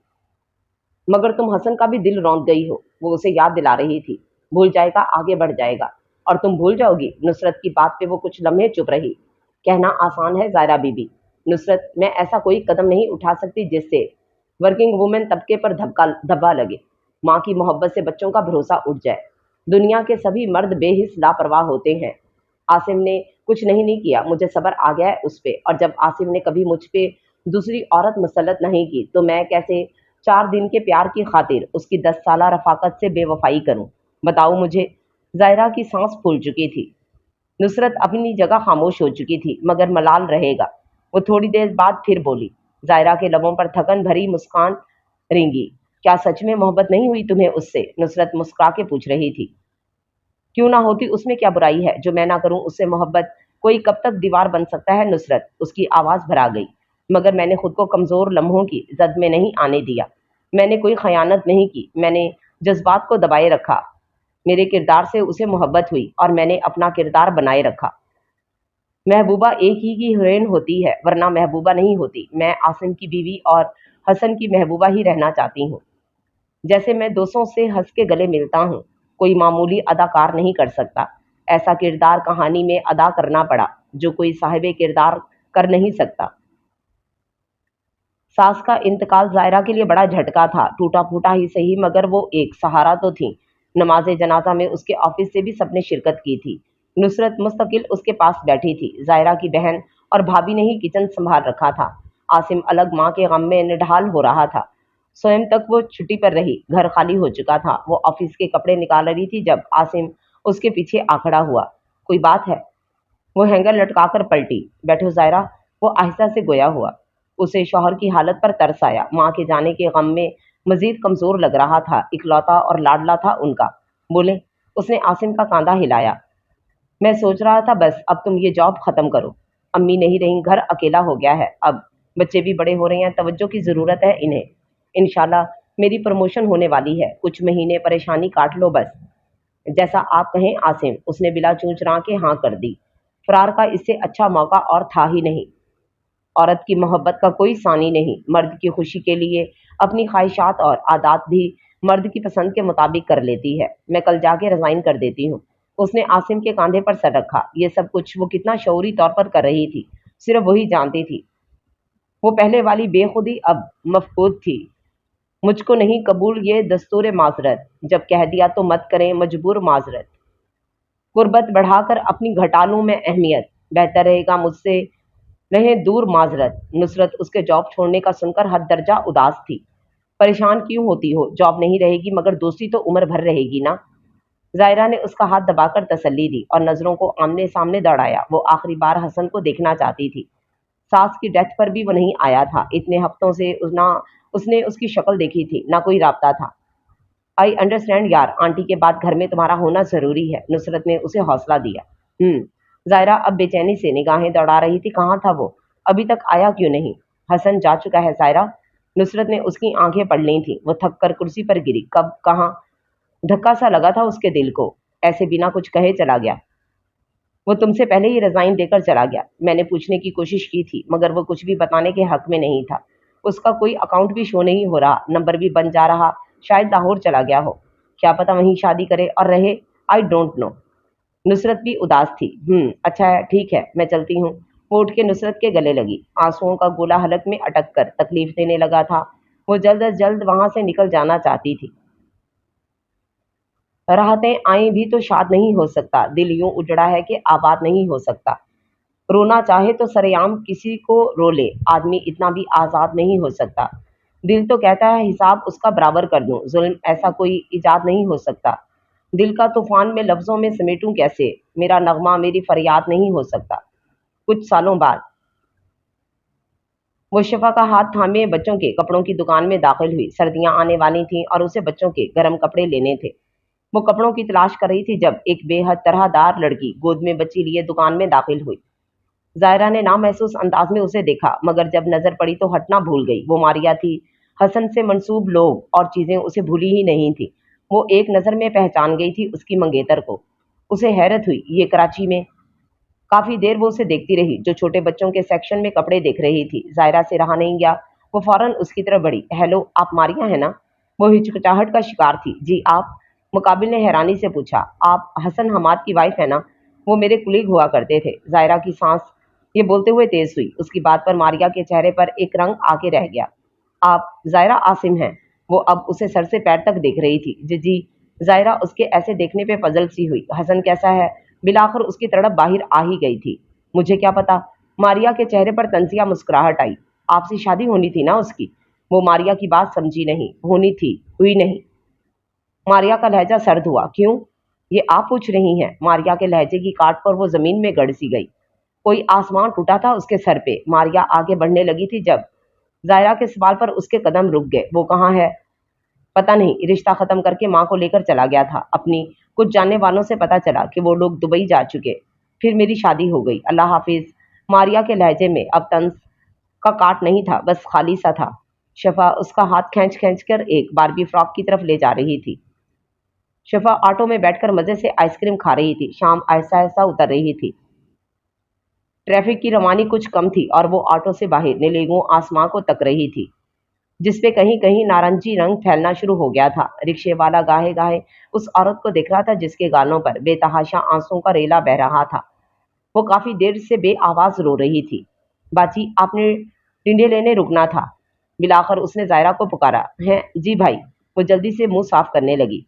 मगर तुम हसन का भी दिल रौंद गई हो। वो उसे याद दिला रही थी। भूल जाएगा, आगे बढ़ जाएगा और तुम भूल जाओगी। नुसरत की बात पे वो कुछ लम्हे चुप रही। कहना आसान है ज़ाहिरा बीबी। नुसरत, मैं ऐसा कोई कदम नहीं उठा सकती जिससे वर्किंग वुमेन तबके पर धब्बा लगे। माँ की मोहब्बत से बच्चों का भरोसा उठ जाए। दुनिया के सभी मर्द बेहिस लापरवाह होते हैं। आसिम ने कुछ नहीं किया, मुझे सब्र आ गया है उस पे। और जब आसिम ने कभी मुझ पे दूसरी औरत मुसल्लत नहीं की तो मैं कैसे 4 दिन के प्यार की खातिर उसकी 10 साला रफाकत से बेवफाई करूं? बताओ मुझे। जायरा की सांस फूल चुकी थी। नुसरत अपनी जगह खामोश हो चुकी थी, मगर मलाल रहेगा। वो थोड़ी देर बाद फिर बोली। जायरा के लबों पर थकन भरी मुस्कान रेंगी। क्या सच में मोहब्बत नहीं हुई तुम्हें उससे? नुसरत मुस्कुरा के पूछ रही थी। क्यों ना होती, उसमें क्या बुराई है जो मैं ना करूं उससे मोहब्बत? कोई कब तक दीवार बन सकता है नुसरत? उसकी आवाज भरा गई। मगर मैंने खुद को कमजोर लम्हों की जद में नहीं आने दिया। मैंने कोई खयानत नहीं की, मैंने जज्बात को दबाए रखा। मेरे किरदार से उसे मोहब्बत हुई और मैंने अपना किरदार बनाए रखा। महबूबा एक ही की हीरोइन होती है, वरना महबूबा नहीं होती। मैं आसिम की बीवी और हसन की महबूबा ही रहना चाहती हूँ। जैसे मैं दोस्तों से हंस के गले मिलता हूँ, कोई मामूली अदाकार नहीं कर सकता। ऐसा किरदार कहानी में अदा करना पड़ा जो कोई साहिब किरदार कर नहीं सकता। सास का इंतकाल जायरा के लिए बड़ा झटका था, टूटा फूटा ही सही, मगर वो एक सहारा तो थी। नमाज जनाजा में उसके ऑफिस से भी सबने शिरकत की थी। नुसरत मुस्तकिल उसके पास बैठी थी। जायरा की बहन और भाभी ने ही किचन संभाल रखा था। आसिम अलग माँ के गम में निढाल हो रहा था। स्वयं तक वो छुट्टी पर रही, घर खाली हो चुका था। वो ऑफिस के कपड़े निकाल रही थी जब आसिम उसके पीछे आ खड़ा हुआ। कोई बात है? वो हैंगर लटकाकर पलटी। बैठो जायरा, वो आहिस्ता से गोया हुआ। उसे शौहर की हालत पर तरस आया। माँ के जाने के गम में मजीद कमजोर लग रहा था। इकलौता और लाडला था उनका। बोले। उसने आसिम का कांधा हिलाया। मैं सोच रहा था बस अब तुम ये जॉब खत्म करो। अम्मी नहीं रही, घर अकेला हो गया है। अब बच्चे भी बड़े हो रहे हैं, तवज्जो की जरूरत है इन्हें। इंशाल्लाह मेरी प्रमोशन होने वाली है, कुछ महीने परेशानी काट लो बस। जैसा आप कहें आसिम, उसने बिला चूंचरा के हाँ कर दी। फरार का इससे अच्छा मौका और था ही नहीं। औरत की मोहब्बत का कोई सानी नहीं। मर्द की खुशी के लिए अपनी ख्वाहिशात और आदात भी मर्द की पसंद के मुताबिक कर लेती है। मैं कल जाके रिजाइन कर देती हूँ। उसने आसिम के कांधे पर सर रखा। ये सब कुछ वो कितना शऊरी तौर पर कर रही थी, सिर्फ वही जानती थी। वो पहले वाली बेखुदी अब मफकूद थी। मुझको नहीं कबूल ये दस्तूर माजरत, जब कह दिया तो मत करें मजबूर माजरत। गुर्बत बढ़ाकर अपनी घटा लूं मैं अहमियत, बेहतर रहेगा मुझसे रहे दूर माजरत। नुसरत उसके जॉब छोड़ने का सुनकर हद दर्जा उदास थी। परेशान क्यों होती हो? जॉब नहीं रहेगी मगर दोस्ती तो उम्र भर रहेगी ना। जायरा ने उसका हाथ दबाकर तसल्ली दी और नजरों को आमने सामने दौड़ाया। वो आखिरी बार हसन को देखना चाहती थी। सास की डेथ पर भी वो नहीं आया था। इतने हफ्तों से ना उसने उसकी शक्ल देखी थी, ना कोई राब्ता था। आई अंडरस्टैंड यार, आंटी के बाद घर में तुम्हारा होना जरूरी है। नुसरत ने उसे हौसला दिया। जायरा अब बेचैनी से निगाहें दौड़ा रही थी। कहाँ था वो? अभी तक आया क्यों नहीं? हसन जा चुका है जायरा। नुसरत ने उसकी आंखें पढ़ ली थी। वो थक कर कुर्सी पर गिरी। कब, कहाँ? धक्का सा लगा था उसके दिल को। ऐसे बिना कुछ कहे चला गया। वो तुमसे पहले ही रिजाइन देकर चला गया। मैंने पूछने की कोशिश की थी मगर वो कुछ भी बताने के हक में नहीं था। उसका कोई अकाउंट भी शो नहीं हो रहा, नंबर भी बन जा रहा। शायद लाहौर चला गया हो, क्या पता वहीं शादी करे और रहे। I don't know. नुसरत भी उदास थी। अच्छा है, ठीक है, मैं चलती हूँ। वो उठ के नुसरत के गले लगी। आंसुओं का गोला हलक में अटक कर तकलीफ देने लगा था। वो जल्द अज जल्द वहां से निकल जाना चाहती थी। राहतें आई भी तो शाद नहीं हो सकता। दिल यूं उजड़ा है कि आबाद नहीं हो सकता। रोना चाहे तो सरेआम किसी को रो ले। आदमी इतना भी आजाद नहीं हो सकता। दिल तो कहता है हिसाब उसका बराबर कर दूं। जुल्म ऐसा कोई इजाद नहीं हो सकता। दिल का तूफान में लफ्जों में समेटूं कैसे? मेरा नगमा मेरी फरियाद नहीं हो सकता। कुछ सालों बाद वो शफा का हाथ थामे बच्चों के कपड़ों की दुकान में दाखिल हुई। सर्दियां आने वाली थीं और उसे बच्चों के गर्म कपड़े लेने थे। वो कपड़ों की तलाश कर रही थी जब एक बेहद तरहदार लड़की गोद में बच्ची लिए दुकान में दाखिल हुई। जायरा ने नामहसूस अंदाज में उसे देखा, मगर जब नजर पड़ी तो हटना भूल गई। वो मारिया थी। हसन से मंसूब लोग और चीजें उसे भूली ही नहीं थी। वो एक नजर में पहचान गई थी उसकी मंगेतर को। उसे हैरत हुई, ये कराची में। काफी देर वो उसे देखती रही जो छोटे बच्चों के सेक्शन में कपड़े देख रही थी। जायरा से रहा नहीं गया। वो फौरन उसकी तरफ बढ़ी। हेलो, आप मारिया है ना? वो हिचकिचाहट का शिकार थी। जी आप। मुकाबिल ने हैरानी से पूछा। आप हसन हमाद की वाइफ है ना? वो मेरे कुलीग हुआ करते थे। जायरा की सांस ये बोलते हुए तेज हुई। उसकी बात पर मारिया के चेहरे पर एक रंग आके रह गया। आप जायरा आसिम हैं? वो अब उसे सर से पैर तक देख रही थी। जी जी। जायरा उसके ऐसे देखने पे पजल सी हुई। हसन कैसा है? بالآخر اس کی تڑپ باہر آ ہی گئی تھی۔ مجھے کیا پتا؟ ماریا کے چہرے پر طنزیہ مسکراہٹ آئی۔ آپ سے شادی ہونی تھی نا اس کی؟ وہ ماریا کی بات سمجھی نہیں۔ ہونی تھی، ہوئی نہیں۔ ماریا کا لہجہ سرد ہوا۔ کیوں؟ یہ آپ پوچھ رہی ہیں؟ ماریا کے لہجے کی کاٹ پر وہ زمین میں گڑ سی گئی۔ کوئی آسمان ٹوٹا تھا اس کے سر پہ۔ ماریا آگے بڑھنے لگی تھی جب ظاہرہ کے سوال پر اس کے قدم رک گئے۔ وہ کہاں ہے؟ پتہ نہیں، رشتہ ختم کر کے ماں کو لے کر چلا گیا تھا۔ اپنی کچھ جاننے والوں سے پتہ چلا کہ وہ لوگ دبئی جا چکے، پھر میری شادی ہو گئی۔ اللہ حافظ۔ ماریا کے لہجے میں اب طنز کا کاٹ نہیں تھا، بس خالی سا تھا۔ شفا اس کا ہاتھ کھینچ کھینچ کر ایک باربی فراک کی طرف لے جا رہی تھی۔ شفا آٹو میں بیٹھ کر مزے سے آئس کریم کھا رہی تھی۔ شام آہستہ آہستہ اتر رہی تھی۔ ٹریفک کی روانی کچھ کم تھی اور وہ آٹو سے باہر نیلیگوں آسماں کو تک رہی تھی، جس پہ کہیں کہیں نارنجی رنگ پھیلنا شروع ہو گیا تھا۔ رکشے والا گاہے گاہے اس عورت کو دیکھ رہا تھا جس کے گالوں پر بے تحاشا آنسوں کا ریلا بہہ رہا تھا۔ وہ کافی دیر سے بے آواز رو رہی تھی۔ باچی، آپ نے ٹنڈے لینے رکنا تھا۔ بالآخر اس نے ظاہرہ کو پکارا۔ ہیں جی بھائی۔ وہ جلدی سے منہ صاف کرنے لگی۔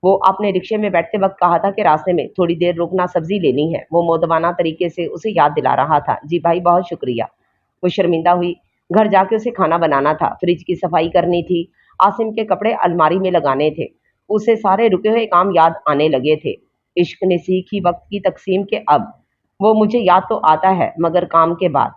وہ آپ نے رکشے میں بیٹھتے وقت کہا تھا کہ راستے میں تھوڑی دیر رکنا، سبزی لینی ہے۔ وہ مودبانہ طریقے سے اسے یاد دلا رہا تھا۔ جی بھائی، بہت شکریہ۔ وہ شرمندہ ہوئی۔ گھر جا کے اسے کھانا بنانا تھا، فریج کی صفائی کرنی تھی، عاصم کے کپڑے الماری میں لگانے تھے۔ اسے سارے رکے ہوئے کام یاد آنے لگے تھے۔ عشق نے سیکھی وقت کی تقسیم کے اب وہ مجھے یاد تو آتا ہے، مگر کام کے بعد